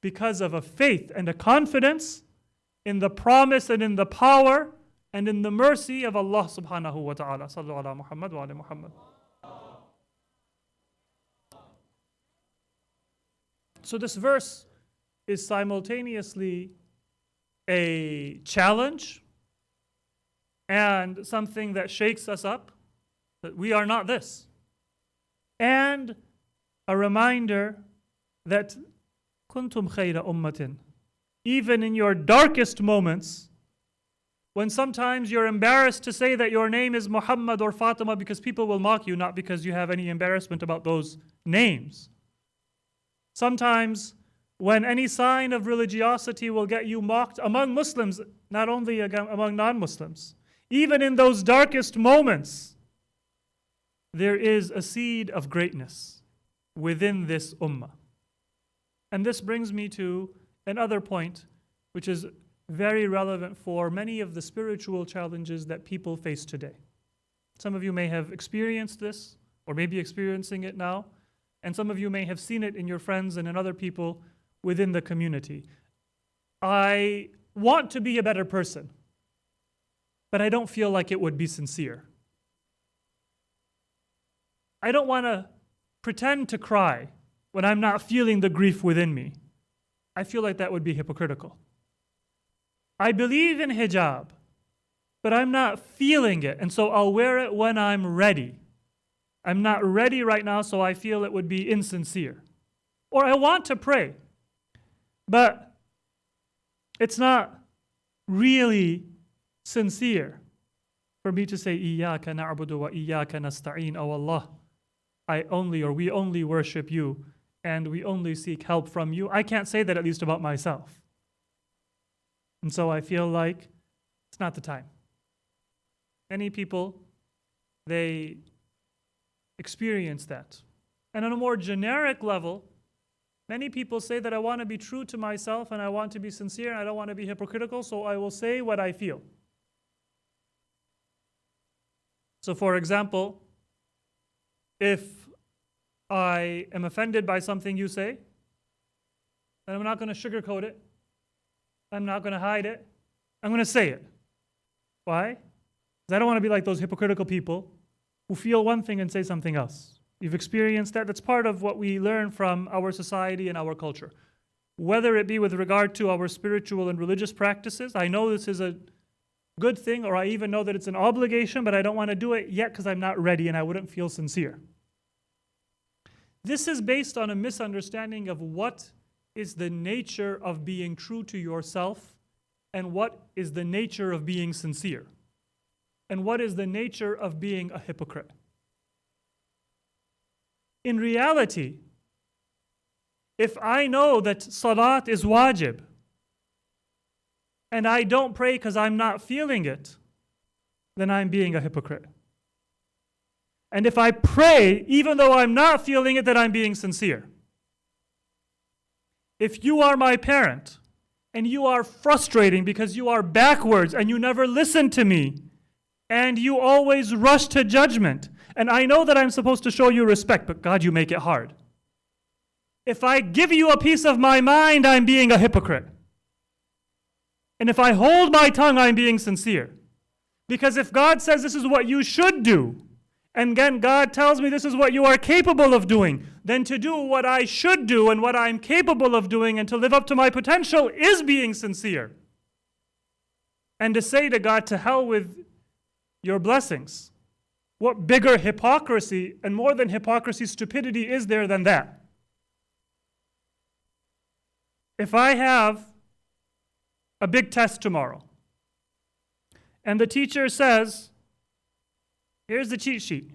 because of a faith and a confidence in the promise and in the power and in the mercy of Allah subhanahu wa ta'ala. Sallu ala Muhammad wa ala Muhammad. So this verse is simultaneously a challenge and something that shakes us up, that we are not this, and a reminder that kuntum khayra ummatin, even in your darkest moments, when sometimes you're embarrassed to say that your name is Muhammad or Fatima because people will mock you, not because you have any embarrassment about those names. Sometimes when any sign of religiosity will get you mocked among Muslims, not only among non-Muslims. Even in those darkest moments, there is a seed of greatness within this ummah. And this brings me to another point, which is very relevant for many of the spiritual challenges that people face today. Some of you may have experienced this, or may be experiencing it now, and some of you may have seen it in your friends and in other people within the community. I want to be a better person, but I don't feel like it would be sincere. I don't want to pretend to cry when I'm not feeling the grief within me. I feel like that would be hypocritical. I believe in hijab, but I'm not feeling it, and so I'll wear it when I'm ready. I'm not ready right now, so I feel it would be insincere. Or I want to pray, but it's not really sincere for me to say, Iyaka na'budu wa iyaka nasta'een, oh Allah, we only worship you, and we only seek help from you. I can't say that, at least about myself. And so I feel like it's not the time. Many people, they experience that. And on a more generic level, many people say that I want to be true to myself and I want to be sincere and I don't want to be hypocritical, so I will say what I feel. So for example, if I am offended by something you say, then I'm not going to sugarcoat it. I'm not going to hide it. I'm going to say it. Why? Because I don't want to be like those hypocritical people who feel one thing and say something else. You've experienced that. That's part of what we learn from our society and our culture. Whether it be with regard to our spiritual and religious practices, I know this is a good thing, or I even know that it's an obligation, but I don't want to do it yet because I'm not ready and I wouldn't feel sincere. This is based on a misunderstanding of what is the nature of being true to yourself and what is the nature of being sincere and what is the nature of being a hypocrite. In reality, if I know that salat is wajib and I don't pray because I'm not feeling it, then I'm being a hypocrite. And if I pray even though I'm not feeling it, then I'm being sincere. If you are my parent and you are frustrating because you are backwards and you never listen to me and you always rush to judgment, and I know that I'm supposed to show you respect, but God, you make it hard. If I give you a piece of my mind, I'm being a hypocrite. And if I hold my tongue, I'm being sincere. Because if God says this is what you should do, and then God tells me this is what you are capable of doing, then to do what I should do and what I'm capable of doing and to live up to my potential is being sincere. And to say to God, to hell with your blessings. What bigger hypocrisy and more than hypocrisy, stupidity is there than that? If I have a big test tomorrow and the teacher says, here's the cheat sheet.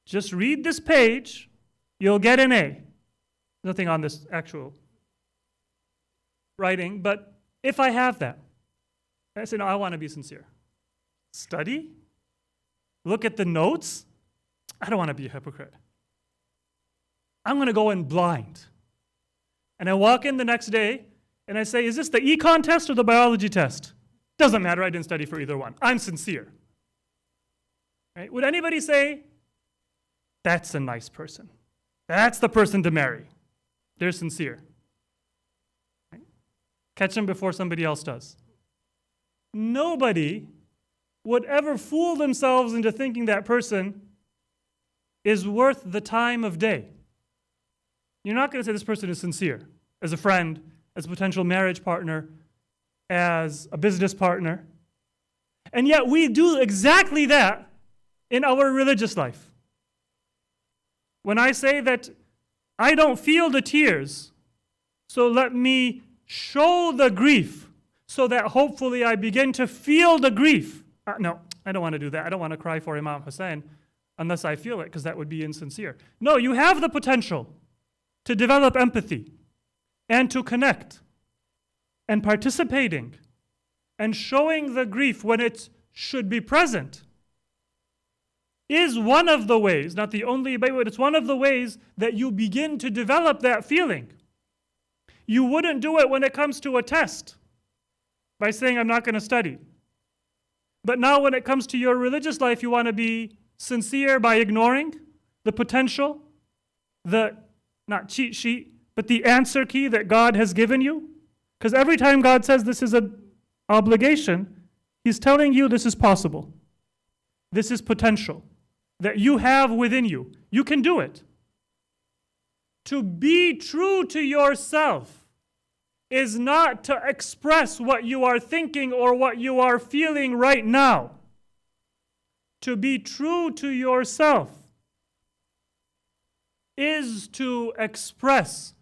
Just read this page, you'll get an A. Nothing on this actual writing, but if I have that, I say, no, I want to be sincere. Study? Look at the notes? I don't want to be a hypocrite. I'm going to go in blind. And I walk in the next day and I say, is this the econ test or the biology test? Doesn't matter, I didn't study for either one. I'm sincere. Right? Would anybody say, that's a nice person. That's the person to marry. They're sincere. Right? Catch them before somebody else does. Nobody would ever fool themselves into thinking that person is worth the time of day. You're not going to say this person is sincere as a friend, as a potential marriage partner, as a business partner. And yet we do exactly that in our religious life. When I say that I don't feel the tears, so let me show the grief, so that hopefully I begin to feel the grief. No, I don't want to do that. I don't want to cry for Imam Hassan unless I feel it, because that would be insincere. No, you have the potential to develop empathy and to connect and participating and showing the grief when it should be present is one of the ways, not the only, but it's one of the ways that you begin to develop that feeling. You wouldn't do it when it comes to a test by saying, I'm not going to study. But now when it comes to your religious life, you want to be sincere by ignoring the potential, the, not cheat sheet, but the answer key that God has given you. Because every time God says this is an obligation, He's telling you this is possible. This is potential that you have within you. You can do it. To be true to yourself is not to express what you are thinking or what you are feeling right now. To be true to yourself is to express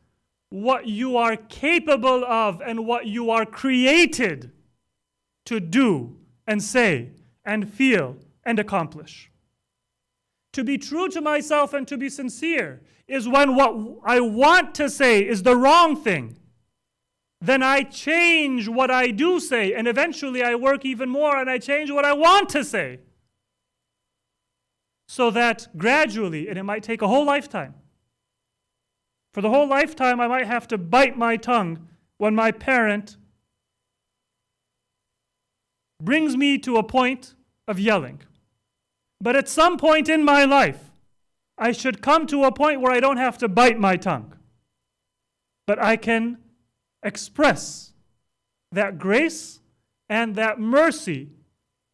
what you are capable of and what you are created to do and say and feel and accomplish. To be true to myself and to be sincere is when what I want to say is the wrong thing. Then I change what I do say, and eventually I work even more and I change what I want to say. So that gradually, and it might take a whole lifetime, for the whole lifetime I might have to bite my tongue when my parent brings me to a point of yelling. But at some point in my life, I should come to a point where I don't have to bite my tongue, but I can express that grace and that mercy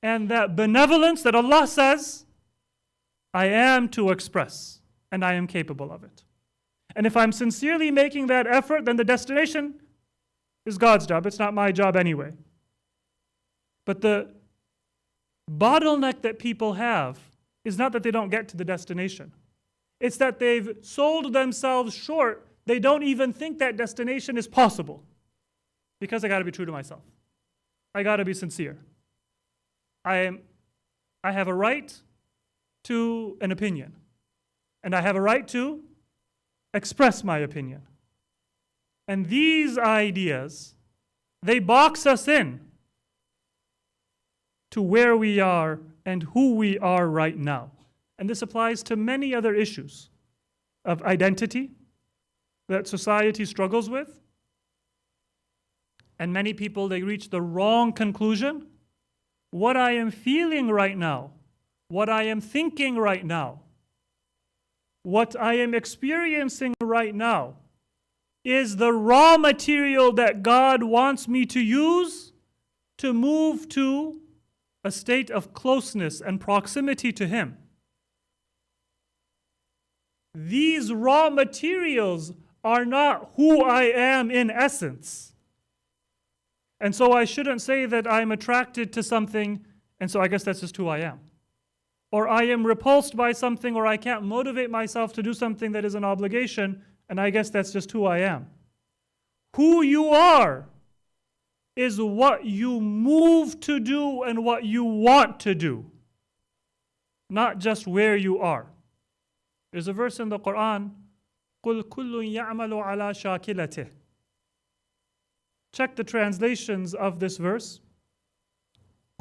and that benevolence that Allah says I am to express, and I am capable of it. And if I'm sincerely making that effort, then the destination is God's job. It's not my job anyway. But the bottleneck that people have is not that they don't get to the destination. It's that they've sold themselves short. They don't even think that destination is possible. Because I got to be true to myself. I got to be sincere. I have a right to an opinion. And I have a right to express my opinion. And these ideas, they box us in to where we are and who we are right now. And this applies to many other issues of identity that society struggles with. And many people, they reach the wrong conclusion. What I am feeling right now, what I am thinking right now, what I am experiencing right now is the raw material that God wants me to use to move to a state of closeness and proximity to Him. These raw materials are not who I am in essence. And so I shouldn't say that I'm attracted to something, and so I guess that's just who I am. Or I am repulsed by something, or I can't motivate myself to do something that is an obligation, and I guess that's just who I am. Who you are is what you move to do and what you want to do, not just where you are. There's a verse in the Quran, قُلْ كُلٌّ يَعْمَلُ عَلَى شَاكِلَتِهِ. Check the translations of this verse.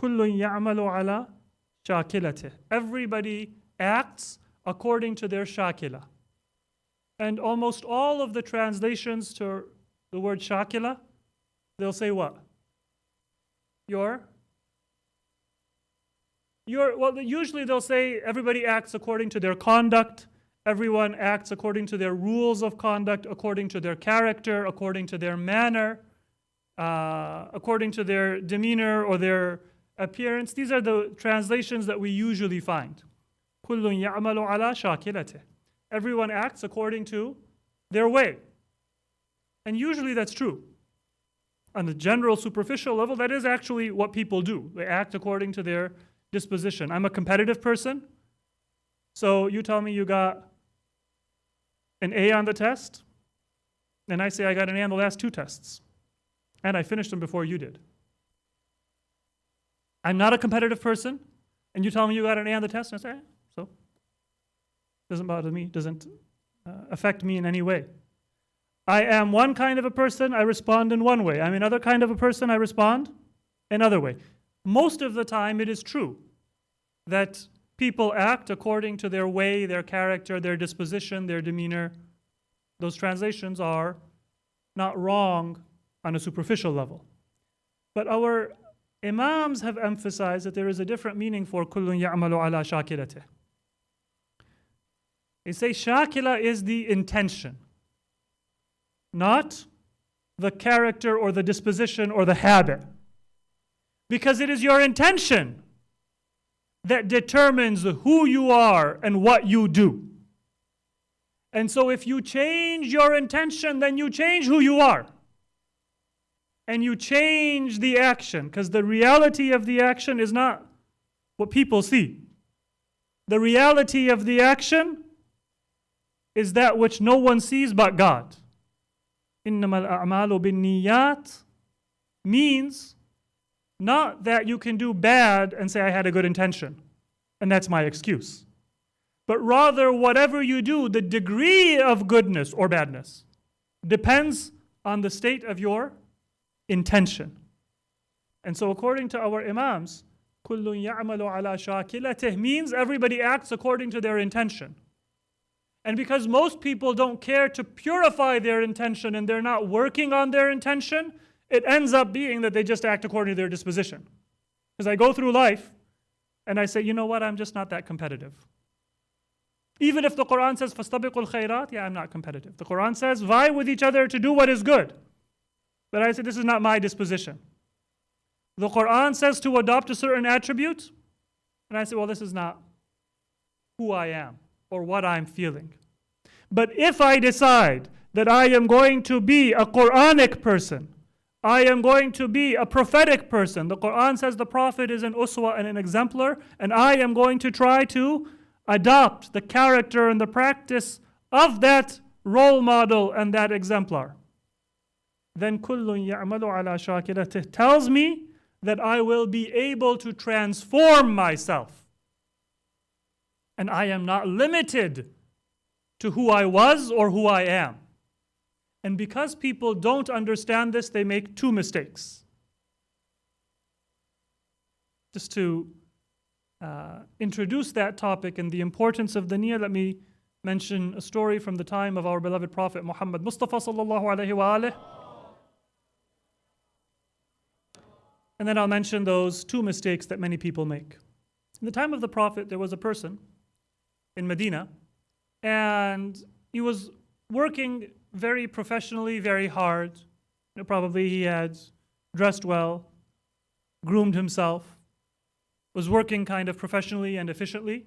كُلٌّ يَعْمَلُ عَلَى شَاكِلَتِهِ. Everybody acts according to their shakila. And almost all of the translations to the word shakila, they'll say what? Well, usually they'll say everybody acts according to their conduct. Everyone acts according to their rules of conduct, according to their character, according to their manner, according to their demeanor or their appearance. These are the translations that we usually find. كُلٌّ يَعْمَلُ عَلَى شَاكِلَتِهِ. Everyone acts according to their way. And usually that's true. On the general superficial level, that is actually what people do. They act according to their disposition. I'm a competitive person, so you tell me you got an A on the test, and I say I got an A on the last two tests, and I finished them before you did. I'm not a competitive person, and you tell me you got an A on the test, and I say, so. Doesn't bother me, doesn't affect me in any way. I am one kind of a person, I respond in one way. I'm another kind of a person, I respond another way. Most of the time it is true that people act according to their way, their character, their disposition, their demeanor. Those translations are not wrong on a superficial level. But our Imams have emphasized that there is a different meaning for kullun ya'malu ala shakilatih. They say shakila is the intention, not the character or the disposition or the habit. Because it is your intention that determines who you are and what you do. And so if you change your intention, then you change who you are. And you change the action, because the reality of the action is not what people see. The reality of the action is that which no one sees but God. إِنَّمَا الْأَعْمَالُ بِالنِّيَّاتِ means not that you can do bad and say, I had a good intention, and that's my excuse. But rather, whatever you do, the degree of goodness or badness depends on the state of your intention. And so according to our Imams, كُلٌّ يَعْمَلُ عَلَى شَاكِلَتِهِ means everybody acts according to their intention. And because most people don't care to purify their intention and they're not working on their intention, it ends up being that they just act according to their disposition. Because I go through life and I say, you know what, I'm just not that competitive. Even if the Quran says, فَاسْتَبِقُوا الْخَيْرَاتِ, yeah, I'm not competitive. The Quran says, vie with each other to do what is good. But I say, this is not my disposition. The Quran says to adopt a certain attribute, and I say, well, this is not who I am or what I'm feeling. But if I decide that I am going to be a Quranic person, I am going to be a prophetic person, the Quran says the Prophet is an uswa and an exemplar, and I am going to try to adopt the character and the practice of that role model and that exemplar, then kullun ya'malu ala shakilatih tells me that I will be able to transform myself. And I am not limited to who I was or who I am. And because people don't understand this, they make two mistakes. Just to introduce that topic and the importance of the niyyah, let me mention a story from the time of our beloved Prophet Muhammad Mustafa sallallahu alaihi wa alihi. And then I'll mention those two mistakes that many people make. In the time of the Prophet, there was a person in Medina, and he was working very professionally, very hard. Probably he had dressed well, groomed himself, was working kind of professionally and efficiently.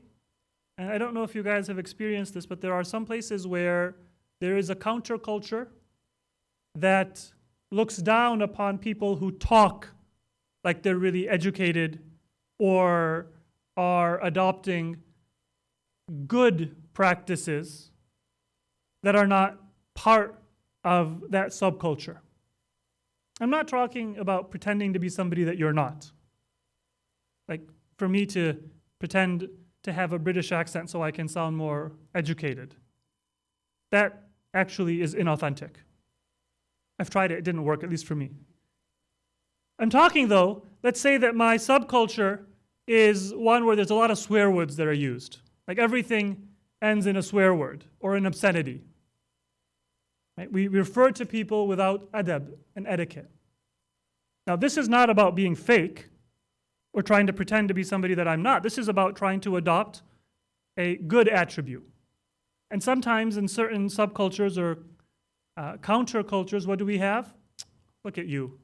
And I don't know if you guys have experienced this, but there are some places where there is a counterculture that looks down upon people who talk like they're really educated or are adopting good practices that are not part of that subculture. I'm not talking about pretending to be somebody that you're not. Like for me to pretend to have a British accent so I can sound more educated. That actually is inauthentic. I've tried it, it didn't work, at least for me. I'm talking though, let's say that my subculture is one where there's a lot of swear words that are used. Like everything ends in a swear word or an obscenity. Right? We refer to people without adab and etiquette. Now this is not about being fake or trying to pretend to be somebody that I'm not. This is about trying to adopt a good attribute. And sometimes in certain subcultures or countercultures, what do we have? Look at you.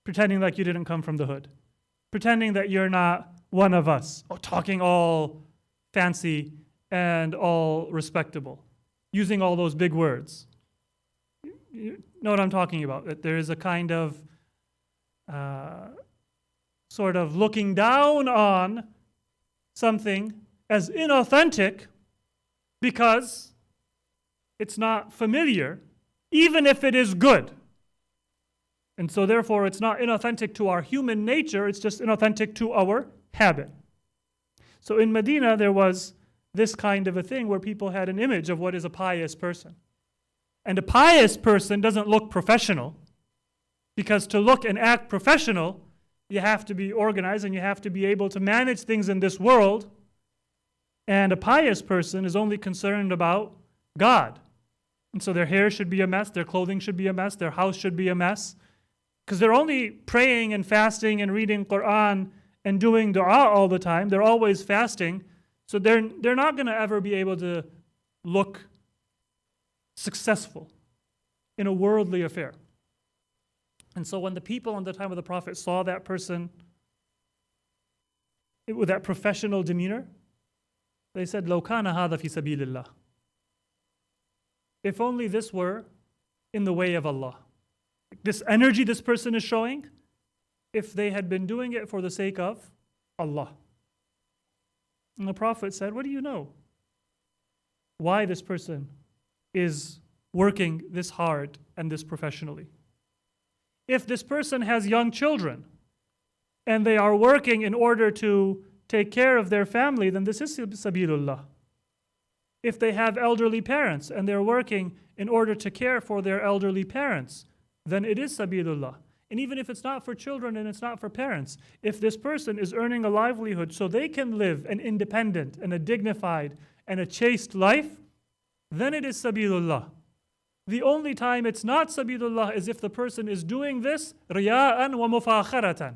Pretending like you didn't come from the hood. Pretending that you're not one of us. Oh, talking all fancy and all respectable. Using all those big words. You know what I'm talking about? That there is a kind of sort of looking down on something as inauthentic because it's not familiar, even if it is good. And so therefore it's not inauthentic to our human nature, it's just inauthentic to our habit. So in Medina there was this kind of a thing where people had an image of what is a pious person. And a pious person doesn't look professional, because to look and act professional, you have to be organized and you have to be able to manage things in this world. And a pious person is only concerned about God. And so their hair should be a mess, their clothing should be a mess, their house should be a mess. Because they're only praying and fasting and reading Quran and doing dua all the time. They're always fasting. So they're not going to ever be able to look successful in a worldly affair. And so when the people in the time of the Prophet saw that person with that professional demeanor, they said, لَوْ كَانَ هَذَا فِي سَبِيلِ اللَّهِ. If only this were in the way of Allah. This energy this person is showing, if they had been doing it for the sake of Allah. And the Prophet said, what do you know? Why this person is working this hard and this professionally? If this person has young children and they are working in order to take care of their family, then this is sabilullah. If they have elderly parents and they're working in order to care for their elderly parents, then it is sabilullah. And even if it's not for children and it's not for parents, if this person is earning a livelihood so they can live an independent and a dignified and a chaste life, then it is sabilullah. The only time it's not sabilullah is if the person is doing this riya'an wa mufakharatan.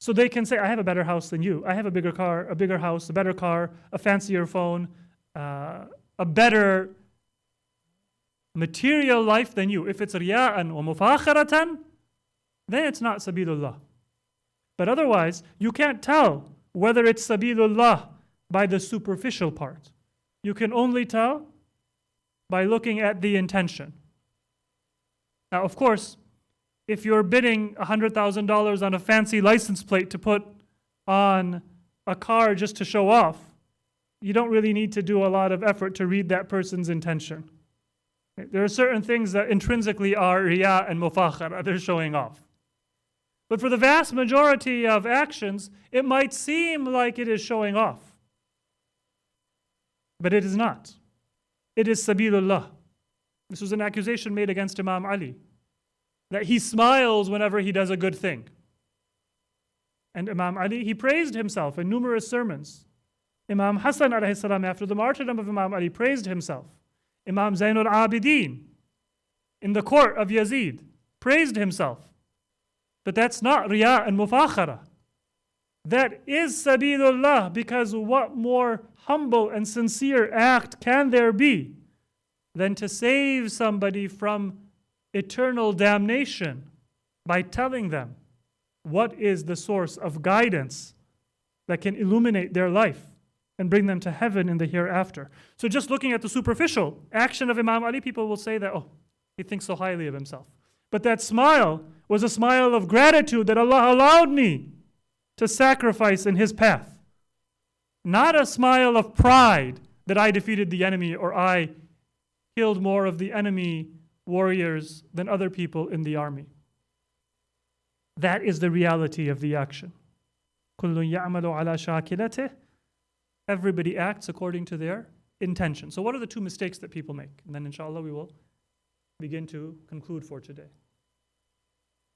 So they can say, I have a better house than you. I have a bigger car, a bigger house, a better car, a fancier phone, a better material life than you. If it's riya'an wa mufakharatan, then it's not sabilullah. But otherwise, you can't tell whether it's sabilullah by the superficial part. You can only tell by looking at the intention. Now, of course, if you're bidding $100,000 on a fancy license plate to put on a car just to show off, you don't really need to do a lot of effort to read that person's intention. There are certain things that intrinsically are riya and mufakhara, they're showing off. But for the vast majority of actions, it might seem like it is showing off. But it is not. It is sabilullah. This was an accusation made against Imam Ali, that he smiles whenever he does a good thing. And Imam Ali, he praised himself in numerous sermons. Imam Hassan alayhi salam, after the martyrdom of Imam Ali, praised himself. Imam Zainul Abidin, in the court of Yazid, praised himself. But that's not riya and mufakhara. That is sabilullah, because what more humble and sincere act can there be than to save somebody from eternal damnation by telling them what is the source of guidance that can illuminate their life and bring them to heaven in the hereafter. So just looking at the superficial action of Imam Ali, people will say that, oh, he thinks so highly of himself. But that smile was a smile of gratitude that Allah allowed me to sacrifice in His path. Not a smile of pride that I defeated the enemy or I killed more of the enemy warriors than other people in the army. That is the reality of the action. كُلٌّ يَعْمَلُ عَلَى شَاكِلَتِهِ. Everybody acts according to their intention. So what are the two mistakes that people make? And then inshallah we will begin to conclude for today.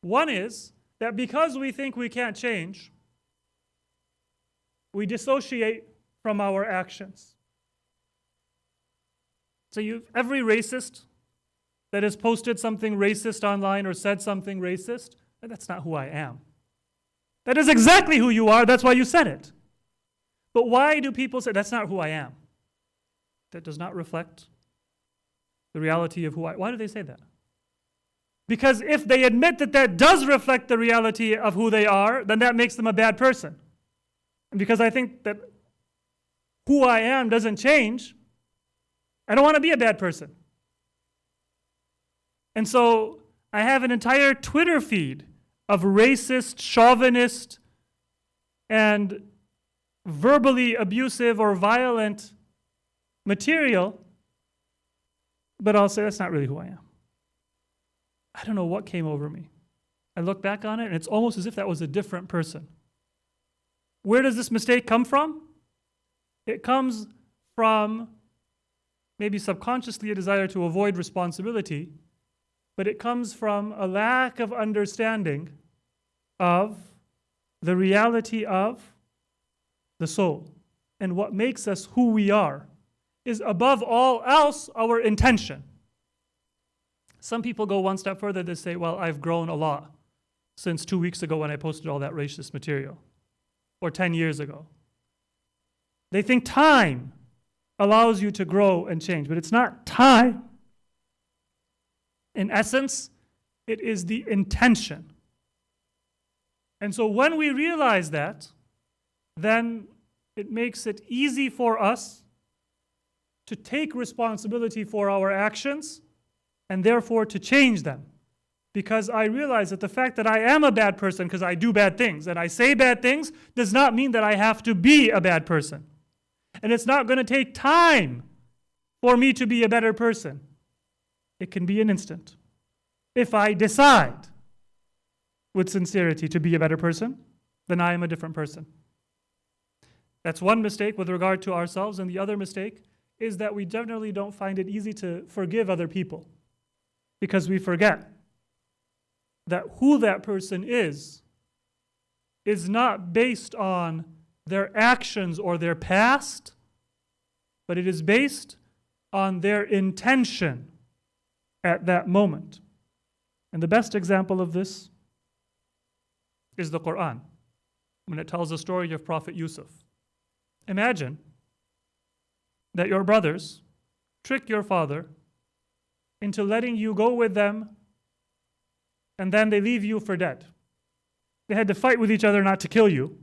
One is that because we think we can't change, we dissociate from our actions. So every racist that has posted something racist online or said something racist, that's not who I am. That is exactly who you are, that's why you said it. But why do people say, that's not who I am? That does not reflect the reality of who I am. Why do they say that? Because if they admit that that does reflect the reality of who they are, then that makes them a bad person. And because I think that who I am doesn't change, I don't want to be a bad person. And so I have an entire Twitter feed of racist, chauvinist, and verbally abusive or violent material, but I'll say that's not really who I am. I don't know what came over me. I look back on it and it's almost as if that was a different person. Where does this mistake come from? It comes from maybe subconsciously a desire to avoid responsibility, but it comes from a lack of understanding of the reality of the soul. And what makes us who we are is above all else our intention. Some people go one step further. They say, well, I've grown a lot since 2 weeks ago when I posted all that racist material, or 10 years ago. They think time allows you to grow and change, but it's not time. In essence, it is the intention. And so when we realize that, then it makes it easy for us to take responsibility for our actions and therefore to change them. Because I realize that the fact that I am a bad person because I do bad things and I say bad things does not mean that I have to be a bad person. And it's not going to take time for me to be a better person. It can be an instant. If I decide with sincerity to be a better person, then I am a different person. That's one mistake with regard to ourselves, and the other mistake is that we generally don't find it easy to forgive other people because we forget that who that person is not based on their actions or their past, but it is based on their intention at that moment. And the best example of this is the Quran, when it tells the story of Prophet Yusuf. Imagine that your brothers trick your father into letting you go with them, and then they leave you for dead. They had to fight with each other not to kill you.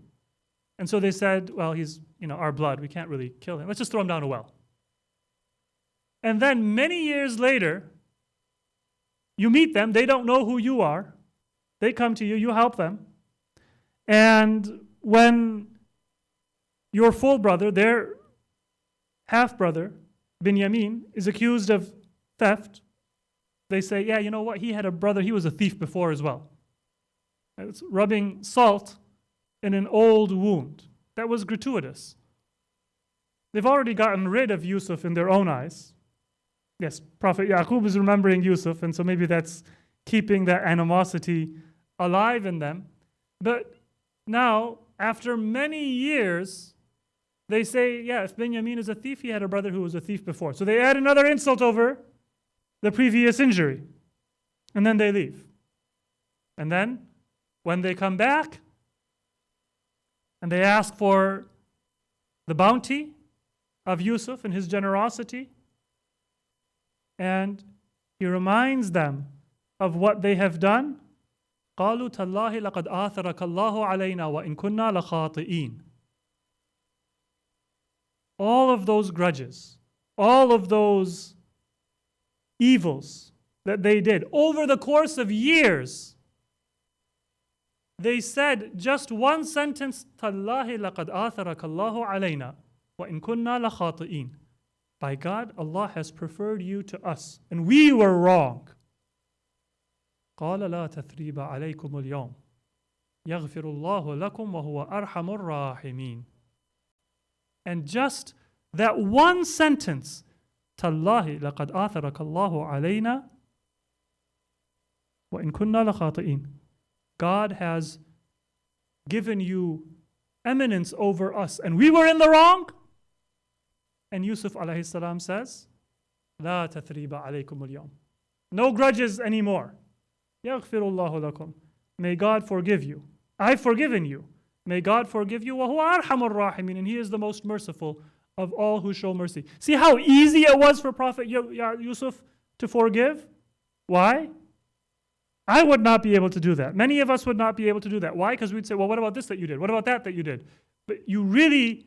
And so they said, well, he's, our blood. We can't really kill him. Let's just throw him down a well. And then many years later, you meet them. They don't know who you are. They come to you. You help them. And when your full brother, their half-brother, Binyamin, is accused of theft, they say, yeah, you know what? He had a brother. He was a thief before as well. It's rubbing salt in an old wound. That was gratuitous. They've already gotten rid of Yusuf in their own eyes. Yes, Prophet Yaqub is remembering Yusuf, and so maybe that's keeping that animosity alive in them. But now, after many years, they say, yeah, if Binyamin is a thief, he had a brother who was a thief before. So they add another insult over the previous injury. And then they leave. And then, when they come back, and they ask for the bounty of Yusuf and his generosity, and he reminds them of what they have done, قالوا تالله لقد آثرك الله علينا وإن كنا لخاطئين. All of those grudges, all of those evils that they did over the course of years, they said just one sentence, تالله لقد آثرك الله علينا وإن كنا لخاطئين. By God, Allah has preferred you to us, and we were wrong. قال لا تثريب عليكم اليوم يغفر الله لكم وهو أرحم الراحمين. And just that one sentence, تالله لقد آثرك الله علينا وإن كنا لخاطئين. God has given you eminence over us, and we were in the wrong. And Yusuf alayhi salam says, لا تثريب عليكم اليوم. No grudges anymore. يغفر الله لكم. May God forgive you. I've forgiven you. May God forgive you. وهو أرحم الراحمين. And He is the most merciful of all who show mercy. See how easy it was for Prophet Yusuf to forgive? Why? I would not be able to do that. Many of us would not be able to do that. Why? Because we'd say, well, what about this that you did? What about that you did? But you really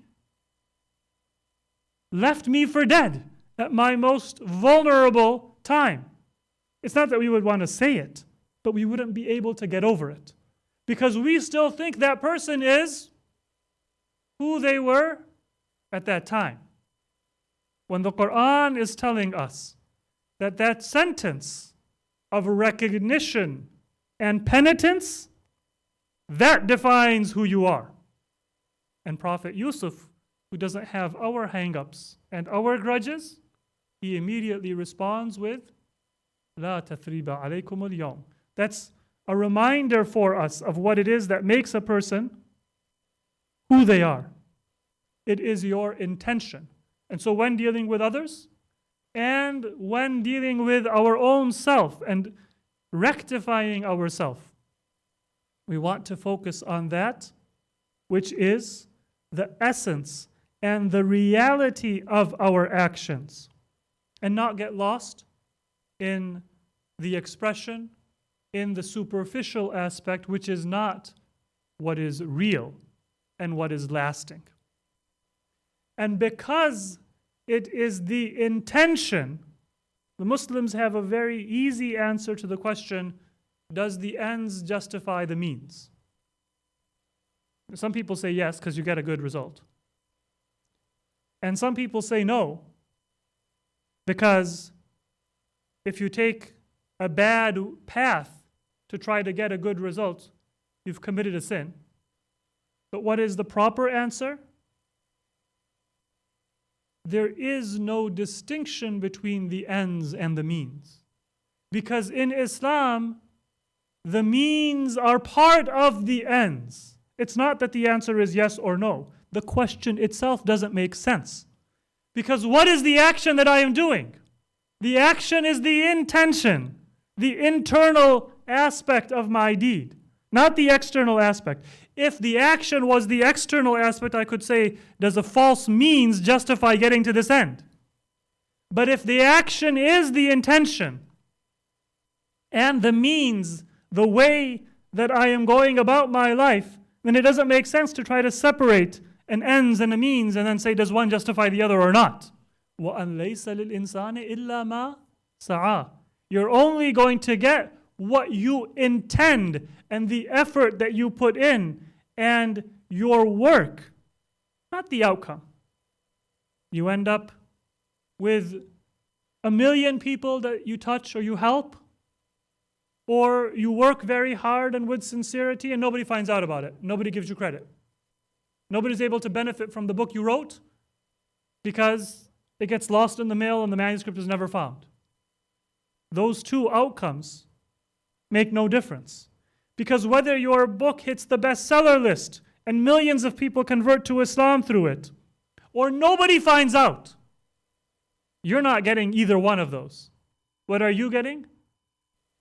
left me for dead at my most vulnerable time. It's not that we would want to say it, but we wouldn't be able to get over it. Because we still think that person is who they were at that time. When the Quran is telling us that that sentence of recognition and penitence, that defines who you are. And Prophet Yusuf, who doesn't have our hang-ups and our grudges, he immediately responds with, لا تثريب عليكم اليوم. That's a reminder for us of what it is that makes a person who they are. It is your intention. And so when dealing with others, and when dealing with our own self and rectifying ourselves, we want to focus on that which is the essence and the reality of our actions, and not get lost in the expression, in the superficial aspect, which is not what is real and what is lasting. And because it is the intention, the Muslims have a very easy answer to the question, does the ends justify the means? Some people say yes, because you get a good result. And some people say no, because if you take a bad path to try to get a good result, you've committed a sin. But what is the proper answer? There is no distinction between the ends and the means. Because in Islam, the means are part of the ends. It's not that the answer is yes or no. The question itself doesn't make sense. Because what is the action that I am doing? The action is the intention, the internal aspect of my deed, not the external aspect. If the action was the external aspect, I could say, does a false means justify getting to this end? But if the action is the intention, and the means, the way that I am going about my life, then it doesn't make sense to try to separate an ends and a means and then say, does one justify the other or not? وَأَنْ لَيْسَ لِلْإِنسَانِ إِلَّا مَا سَعَى. You're only going to get what you intend and the effort that you put in and your work, not the outcome. You end up with 1 million people that you touch or you help, or you work very hard and with sincerity and nobody finds out about it. Nobody gives you credit. Nobody's able to benefit from the book you wrote because it gets lost in the mail and the manuscript is never found. Those two outcomes make no difference. Because whether your book hits the bestseller list and millions of people convert to Islam through it, or nobody finds out, you're not getting either one of those. What are you getting?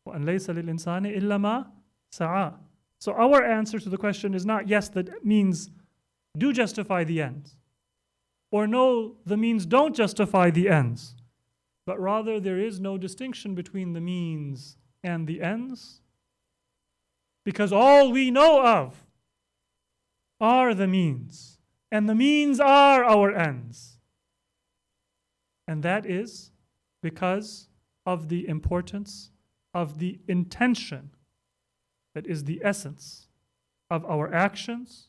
وَأَنْ لَيْسَ لِلْإِنسَانِ إِلَّا مَا سَعَى. So our answer to the question is not yes, that means do justify the ends, or no, the means don't justify the ends, but rather there is no distinction between the means and the ends, because all we know of are the means, and the means are our ends. And that is because of the importance of the intention that is the essence of our actions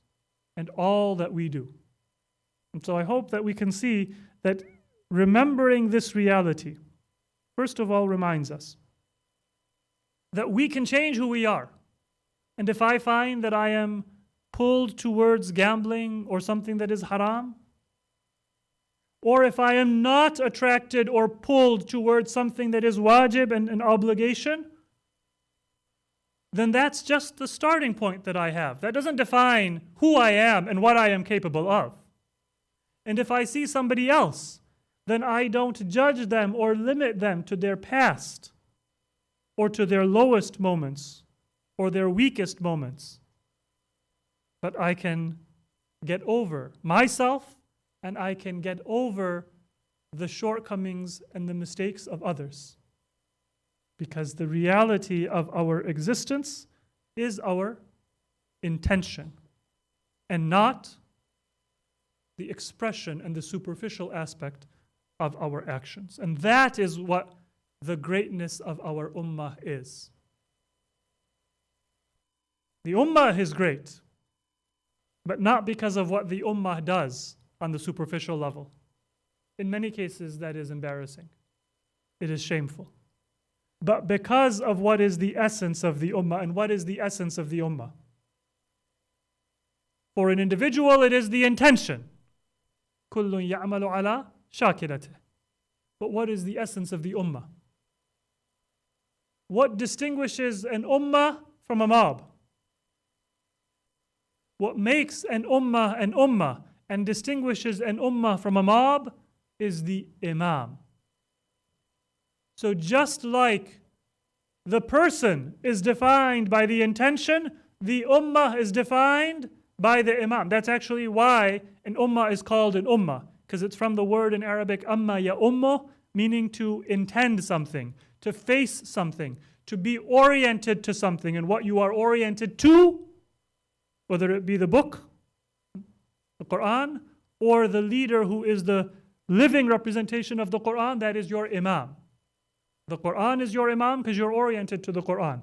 and all that we do. And so I hope that we can see that remembering this reality, first of all, reminds us that we can change who we are. And if I find that I am pulled towards gambling or something that is haram, or if I am not attracted or pulled towards something that is wajib and an obligation, then that's just the starting point that I have. That doesn't define who I am and what I am capable of. And if I see somebody else, then I don't judge them or limit them to their past or to their lowest moments or their weakest moments. But I can get over myself, and I can get over the shortcomings and the mistakes of others. Because the reality of our existence is our intention, and not the expression and the superficial aspect of our actions. And that is what the greatness of our ummah is. The ummah is great, but not because of what the ummah does on the superficial level. In many cases, that is embarrassing. It is shameful. but because of what is the essence of the ummah. And what is the essence of the ummah? For an individual, it is the intention. كُلٌّ يَعْمَلُ عَلَى شَاكِلَتِهِ. But what is the essence of the ummah? What distinguishes an ummah from a mob? What makes an ummah and distinguishes an ummah from a mob is the imam. So just like the person is defined by the intention, the ummah is defined by the imam. That's actually why an ummah is called an ummah, because it's from the word in Arabic amma ya ummu, meaning to intend something, to face something, to be oriented to something. And what you are oriented to, whether it be the book, the Quran, or the leader who is the living representation of the Quran, that is your imam. The Quran is your imam because you're oriented to the Quran.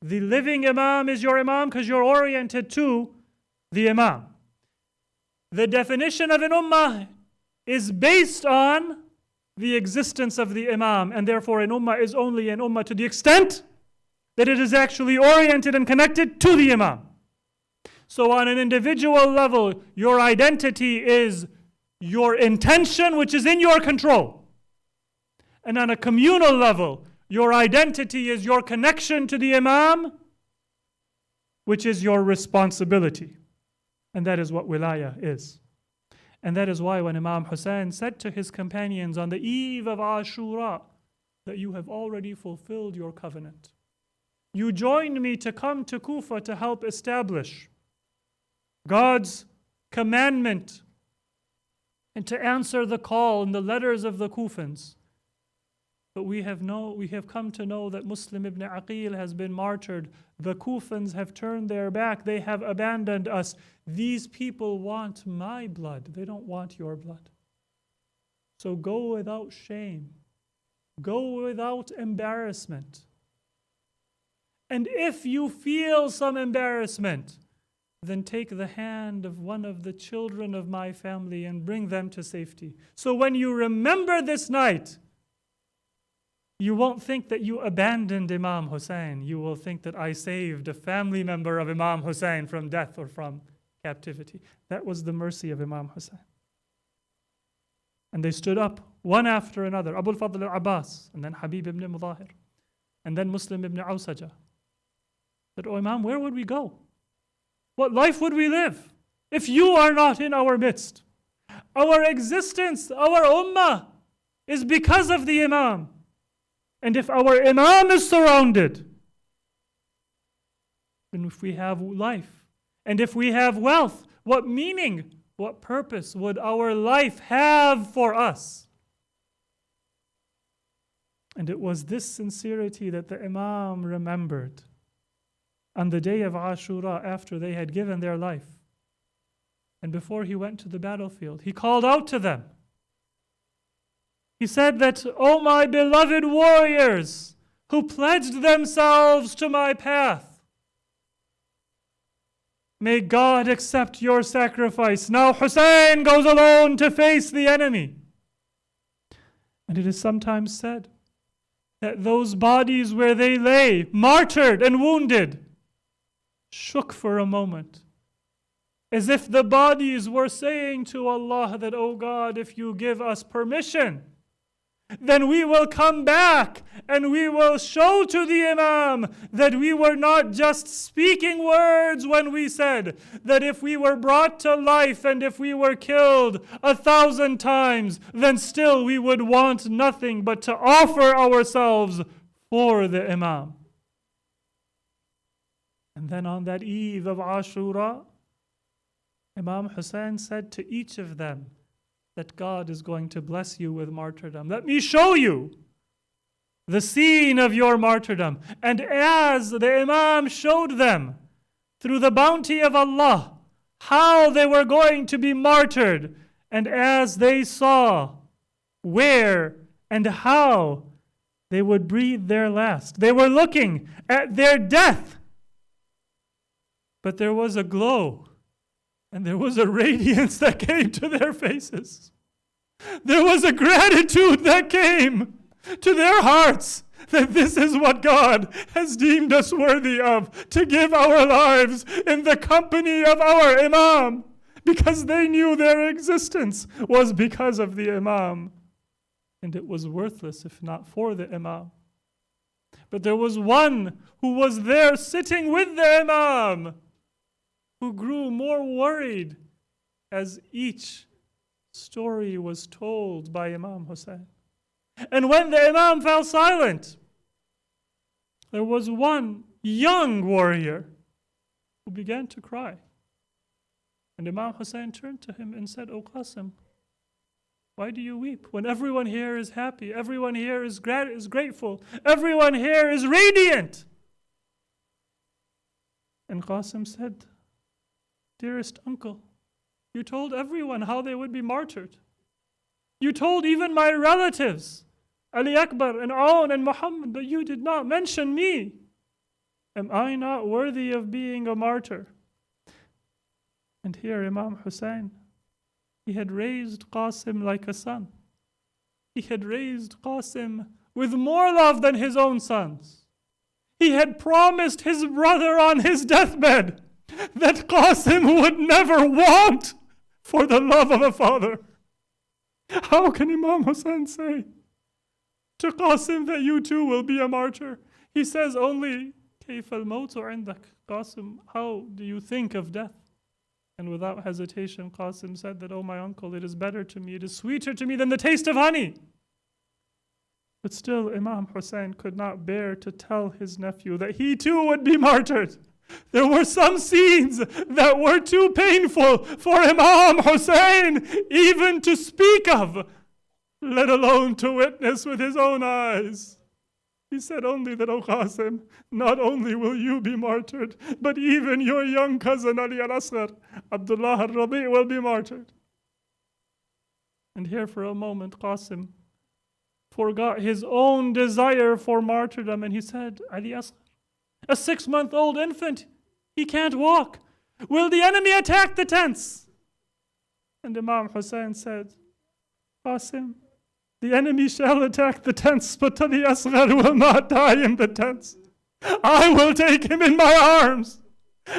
The living imam is your imam because you're oriented to the imam. The definition of an ummah is based on the existence of the imam, and therefore an ummah is only an ummah to the extent that it is actually oriented and connected to the imam. So on an individual level, your identity is your intention, which is in your control. And on a communal level, your identity is your connection to the imam, which is your responsibility. And that is what wilayah is. And that is why when Imam Hassan said to his companions on the eve of Ashura, that you have already fulfilled your covenant. You joined me to come to Kufa to help establish God's commandment and to answer the call in the letters of the Kufans. But we have come to know that Muslim ibn Aqil has been martyred. The Kufans have turned their back. They have abandoned us. These people want my blood. They don't want your blood. So go without shame. Go without embarrassment. And if you feel some embarrassment, then take the hand of one of the children of my family and bring them to safety. So when you remember this night, you won't think that you abandoned Imam Hussein. You will think that I saved a family member of Imam Hussein from death or from captivity. That was the mercy of Imam Hussein. And they stood up one after another. Abu al-Fadl al-Abbas, and then Habib ibn Mudahir, and then Muslim ibn Awsaja. Said, "Oh Imam, where would we go? What life would we live if you are not in our midst? Our existence, our ummah, is because of the Imam. And if our imam is surrounded, then if we have life, and if we have wealth, what meaning, what purpose would our life have for us?" And it was this sincerity that the imam remembered on the day of Ashura after they had given their life. And before he went to the battlefield, he called out to them. He said that, "O my beloved warriors who pledged themselves to my path, may God accept your sacrifice. Now Hussein goes alone to face the enemy." And it is sometimes said that those bodies where they lay, martyred and wounded, shook for a moment, as if the bodies were saying to Allah that, "O God, if you give us permission, then we will come back and we will show to the Imam that we were not just speaking words when we said that if we were brought to life and if we were killed 1,000 times, then still we would want nothing but to offer ourselves for the Imam." And then on that eve of Ashura, Imam Hussein said to each of them that God is going to bless you with martyrdom. Let me show you the scene of your martyrdom. And as the Imam showed them through the bounty of Allah how they were going to be martyred, and as they saw where and how they would breathe their last, they were looking at their death. But there was a glow and there was a radiance that came to their faces. There was a gratitude that came. to their hearts that this is what God has deemed us worthy of, to give our lives in the company of our Imam, because they knew their existence was because of the Imam. And it was worthless if not for the Imam. But there was one who was there sitting with the Imam, who grew more worried as each story was told by Imam Hussein. And when the Imam fell silent, there was one young warrior who began to cry. And Imam Hussein turned to him and said, "O Qasim, why do you weep when everyone here is happy, everyone here is grateful, everyone here is radiant?" And Qasim said, "Dearest uncle, you told everyone how they would be martyred. You told even my relatives, Ali Akbar and Aoun and Muhammad, but you did not mention me. Am I not worthy of being a martyr?" And here Imam Hussein, he had raised Qasim like a son. He had raised Qasim with more love than his own sons. He had promised his brother on his deathbed that Qasim would never want for the love of a father. How can Imam Hussein say to Qasim that you too will be a martyr? He says only, كيف الموت عندك? Qasim, how do you think of death? And without hesitation, Qasim said that, "Oh my uncle, it is better to me, it is sweeter to me than the taste of honey." But still, Imam Hussein could not bear to tell his nephew that he too would be martyred. There were some scenes that were too painful for Imam Hussein even to speak of, let alone to witness with his own eyes. He said only that, "O Qasim, not only will you be martyred, but even your young cousin Ali al-Asghar, Abdullah al-Rabi' will be martyred." And here for a moment, Qasim forgot his own desire for martyrdom, and he said, "Ali Asghar, a 6-month-old infant, he can't walk. Will the enemy attack the tents?" And Imam Hussein said, "Qasim, the enemy shall attack the tents, but Ali Asghar will not die in the tents. I will take him in my arms,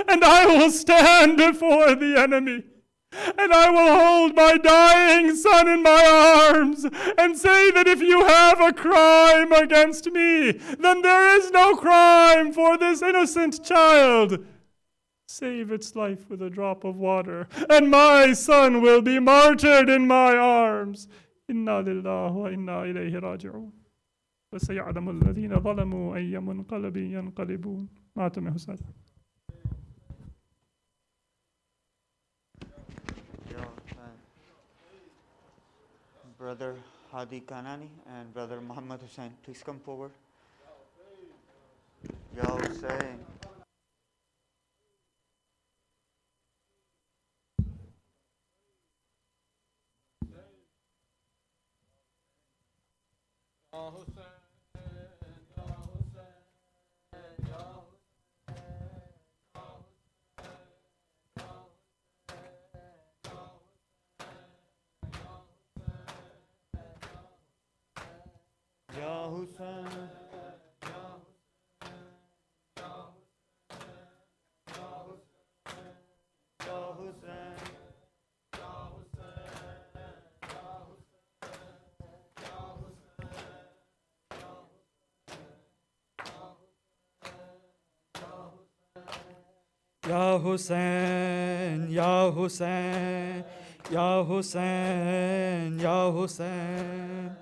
and I will stand before the enemy, and I will hold my dying son in my arms and say that if you have a crime against me, then there is no crime for this innocent child. Save its life with a drop of water, and my son will be martyred in my arms. Inna lillahi wa inna ilayhi raji'un. وسيعلم الذين ظلموا أي منقلب ينقلبون." ماتم حسين. Brother Hadi Kanani and Brother Muhammad Hussain, please come forward. Ya Hussein. Ya Hussein. Ya Hussein, Ya Hussein, Ya Hussein, Ya Hussein.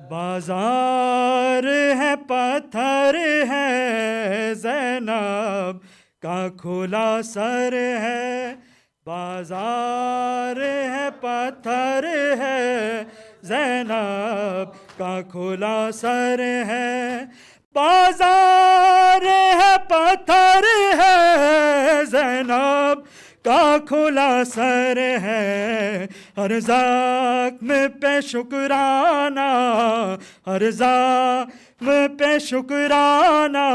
बाजार है पत्थर है ज़ैनब का खुला sir है बाजार है पत्थर है ज़ैनब का खुला सर है बाजार है पत्थर है ज़ैनब का खुला सर है हर ज़ख्म पे शुक्राना हर ज़ख्म पे शुक्राना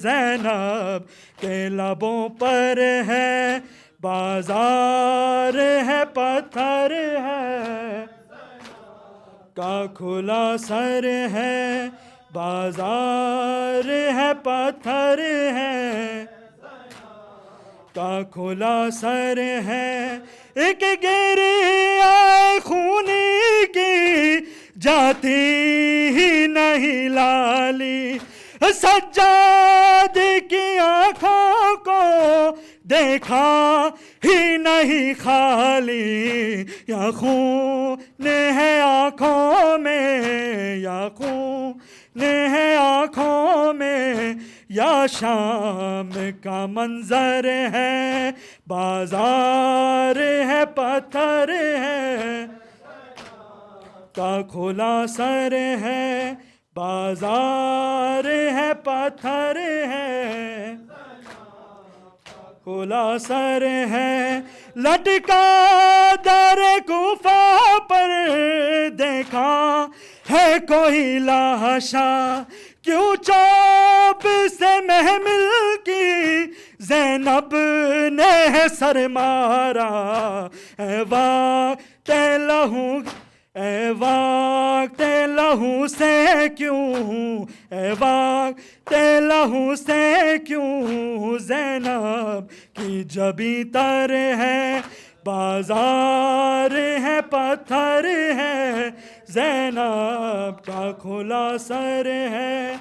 ज़ैनब के लबों पर है बाजार है पत्थर है का खुला सर है, बाजार है पत्थर है का खुला सर है। एक गिरिया खूनी की जाती ही नहीं लाली, सज्जाद की आँखों को देखा ही नहीं खाली, या खून है आँखों में, या खून है आँखों में, या शाम का मंजर है, बाजार है पत्थर है का खुला सर है, बाजार है पत्थर है खुला सर है। लटका दर गुफा पर देखा है कोई लाशा, क्यों चौब से महमिल की ज़ैनब ने सर मारा, ऐ वक्त लहू, ऐ वक्त लहू से क्यों, ऐ वक्त लहू से क्यों ज़ैनब की जबी तर है, बाजार है पत्थर है ज़ैनब का खुला सर है,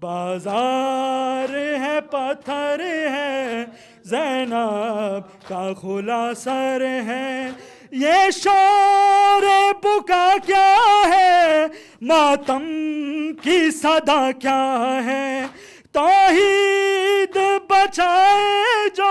बाजार है पत्थर है ज़ैनब का खुला सर है। ये शोर बुका क्या है, मातम की सदा क्या है, तौहीद बचाए जो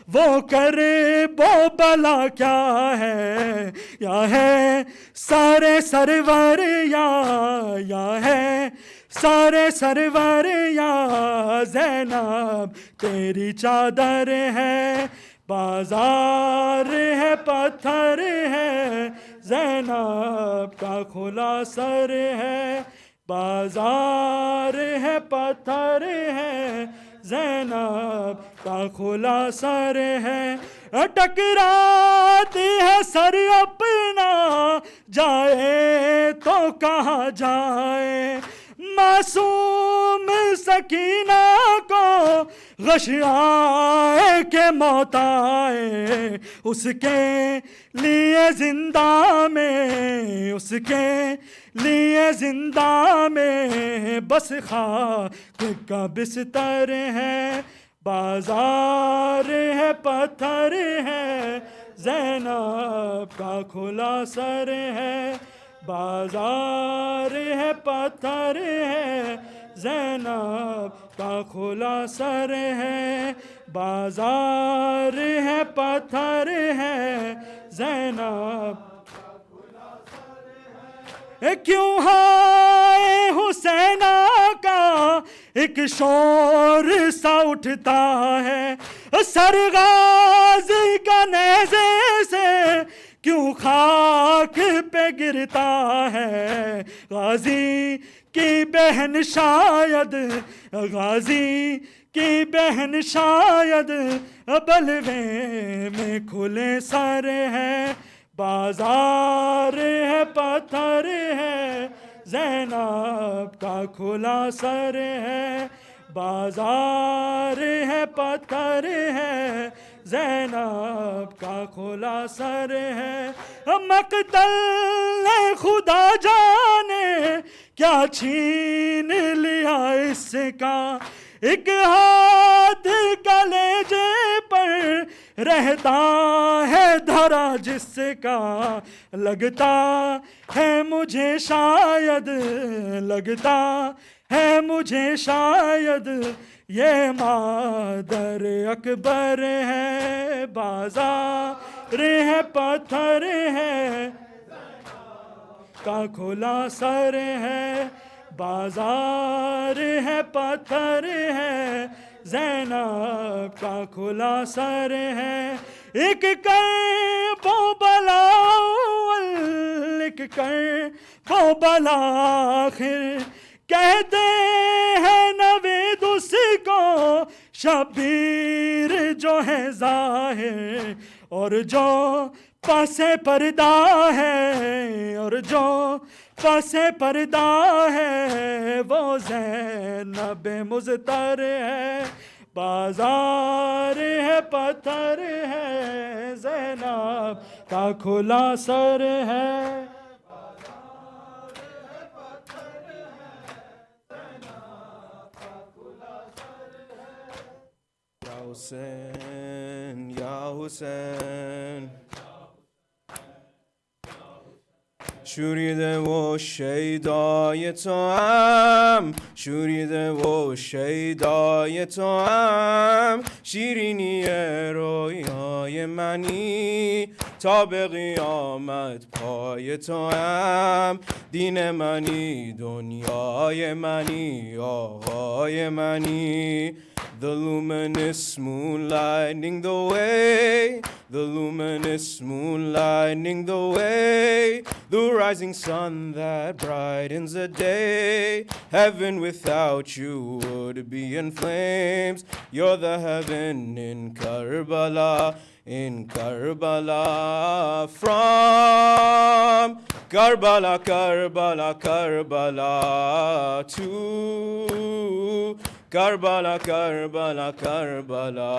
वो करे वो भला क्या है, या है सारे सरवर या है सारे सरवर या ज़ैनब तेरी चादर है, बाजार है पत्थर है ज़ैनब का खुला सर है, बाजार है पत्थर है ज़ैनब का खुला सर है। टकराती है सर अपना जाए तो कहाँ जाए, मासूम सकीना को गश आए के मौत आए, उसके लिए जिंदा में, उसके लिए जिंदा में बस खाक का बिस्तर है, बाजार है पत्थर है ज़ैनब का खुला सर है, बाजार है पत्थर है ज़ैनब का खुला सर है, बाजार है पत्थर है ज़ैनब। क्यों हाय हुसैना का एक शोर सा उठता है, सरगाज़ी का नेज़े से क्यों खाक पे गिरता है, गाजी की बहन शायद, गाजी की बहन शायद बलवे में खुले सर है, बाजार है पत्थर है ज़ैनब का खुला सर है, बाजार है पत्थर है ज़ैनब का खुला सर है। मक़तल खुदा जाने क्या छीन लिया इसका, एक हाथ कलेजे पर रहता है धरा जिसका, लगता है मुझे शायद, लगता है मुझे शायद ये मादर अकबर है, बाजार है पत्थर है का खुला सर है, बाजार है पत्थर है ज़ैनब का खुला सर है। एक कर वो बला अव्वल, एक कर वो बला आखिर, कहते हैं नवेद उसको शबीर जो है ज़ाहिर और जो पासे पर्दा है, और जो पासे पर्दा है वो ज़ैनब मुज़तर है। बाजार है पत्थर है, ज़ैनब का खुला सर है। Ya Hussein, Ya Hussein, شوریده و شیدای تو هم، شوریده و شیدای تو هم، شیرینی رویای منی تا به قیامت پای تو هم، دین منی دنیای منی آقای منی. The luminous moon lighting the way, the luminous moon lighting the way, the rising sun that brightens the day. Heaven without you would be in flames. You're the heaven in Karbala, in Karbala. From Karbala, Karbala, Karbala to Karbala, Karbala, Karbala.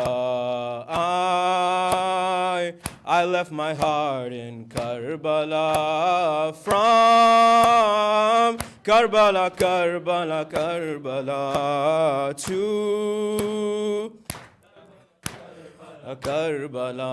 I left my heart in Karbala. From Karbala, Karbala, Karbala to Karbala.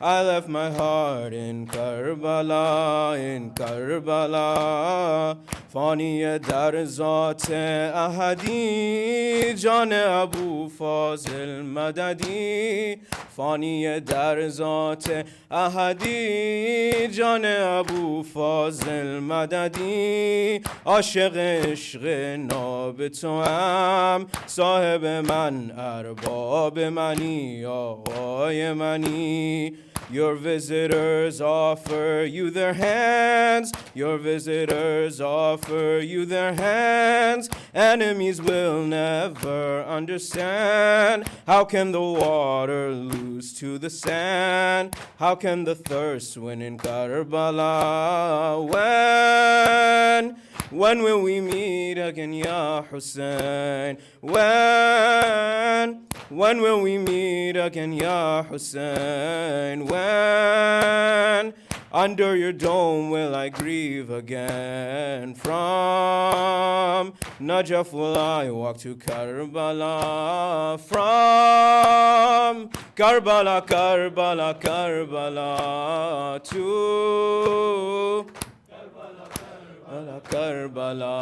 I left my heart in Karbala, in Karbala. فانی در ذات احدی جان ابو فاضل مددی. فانی در ذات احدی جان ابو فاضل مددی. عاشق عشق ناب تو هم، صاحب من ارباب منی آقای منی. Your visitors offer you their hands, your visitors offer you their hands. Enemies will never understand. How can the water lose to the sand? How can the thirst win in Karbala? When will we meet again, Ya Hussein? When will we meet again, Ya Hussein? When under your dome will I grieve again? From Najaf will I walk to Karbala. From Karbala, Karbala, Karbala to Karbala.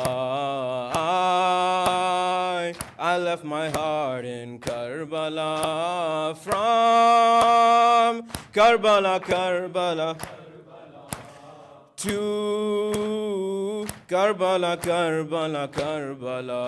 I left my heart in Karbala. From Karbala, Karbala to Karbala, Karbala, Karbala.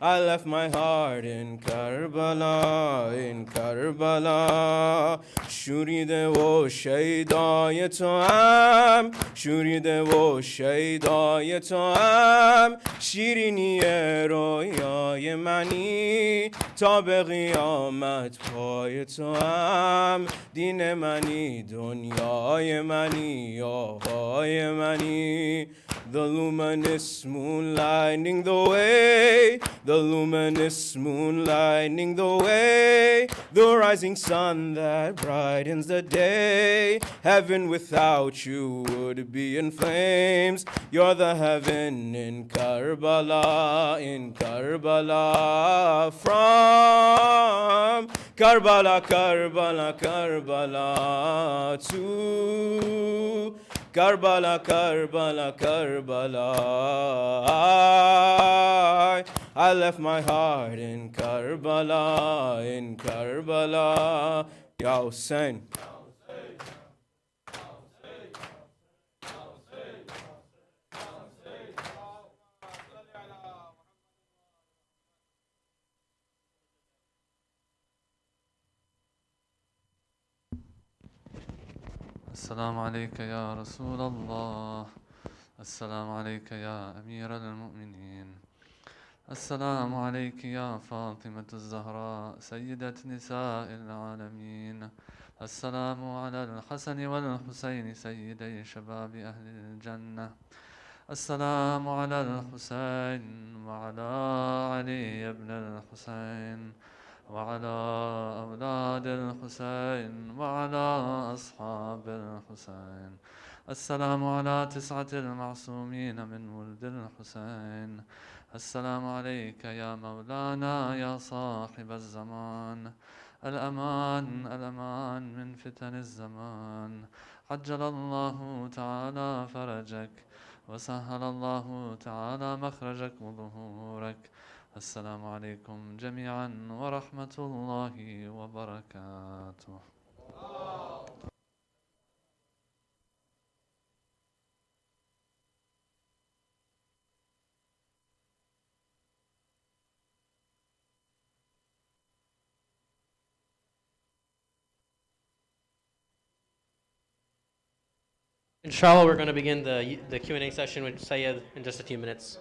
I left my heart in Karbala, in Karbala. شوریده و شیدای تو هم، شوریده و شیدای تو هم، شیرینی رویای منی تا به قیامت پای تو هم، دین منی دنیای منی آقای منی. The luminous moon lighting the way, the luminous moon lighting the way, the rising sun that brightens the day. Heaven without you would be in flames. You're the heaven in Karbala, in Karbala. From Karbala, Karbala, Karbala to Karbala, Karbala, Karbala. I left my heart in Karbala, in Karbala. Ya Hussein. السلام عليك يا رسول الله. السلام عليك يا أمير المؤمنين. السلام عليك يا فاطمة الزهراء سيدة نساء العالمين. السلام على الحسن والحسين سيدي شباب أهل الجنة. السلام على الحسين وعلى علي بن الحسين وعلى أولاد الحسين وعلى أصحاب الحسين. السلام على 9 المعصومين من ولد الحسين. السلام عليك يا مولانا يا صاحب الزمان. الأمان الأمان من فتن الزمان. عجل الله تعالى فرجك وسهل الله تعالى مخرجك وظهورك. السلام عليكم جميعا ورحمة الله وبركاته. Inshallah, we're going to begin the Q&A session with Sayyid in just a few minutes.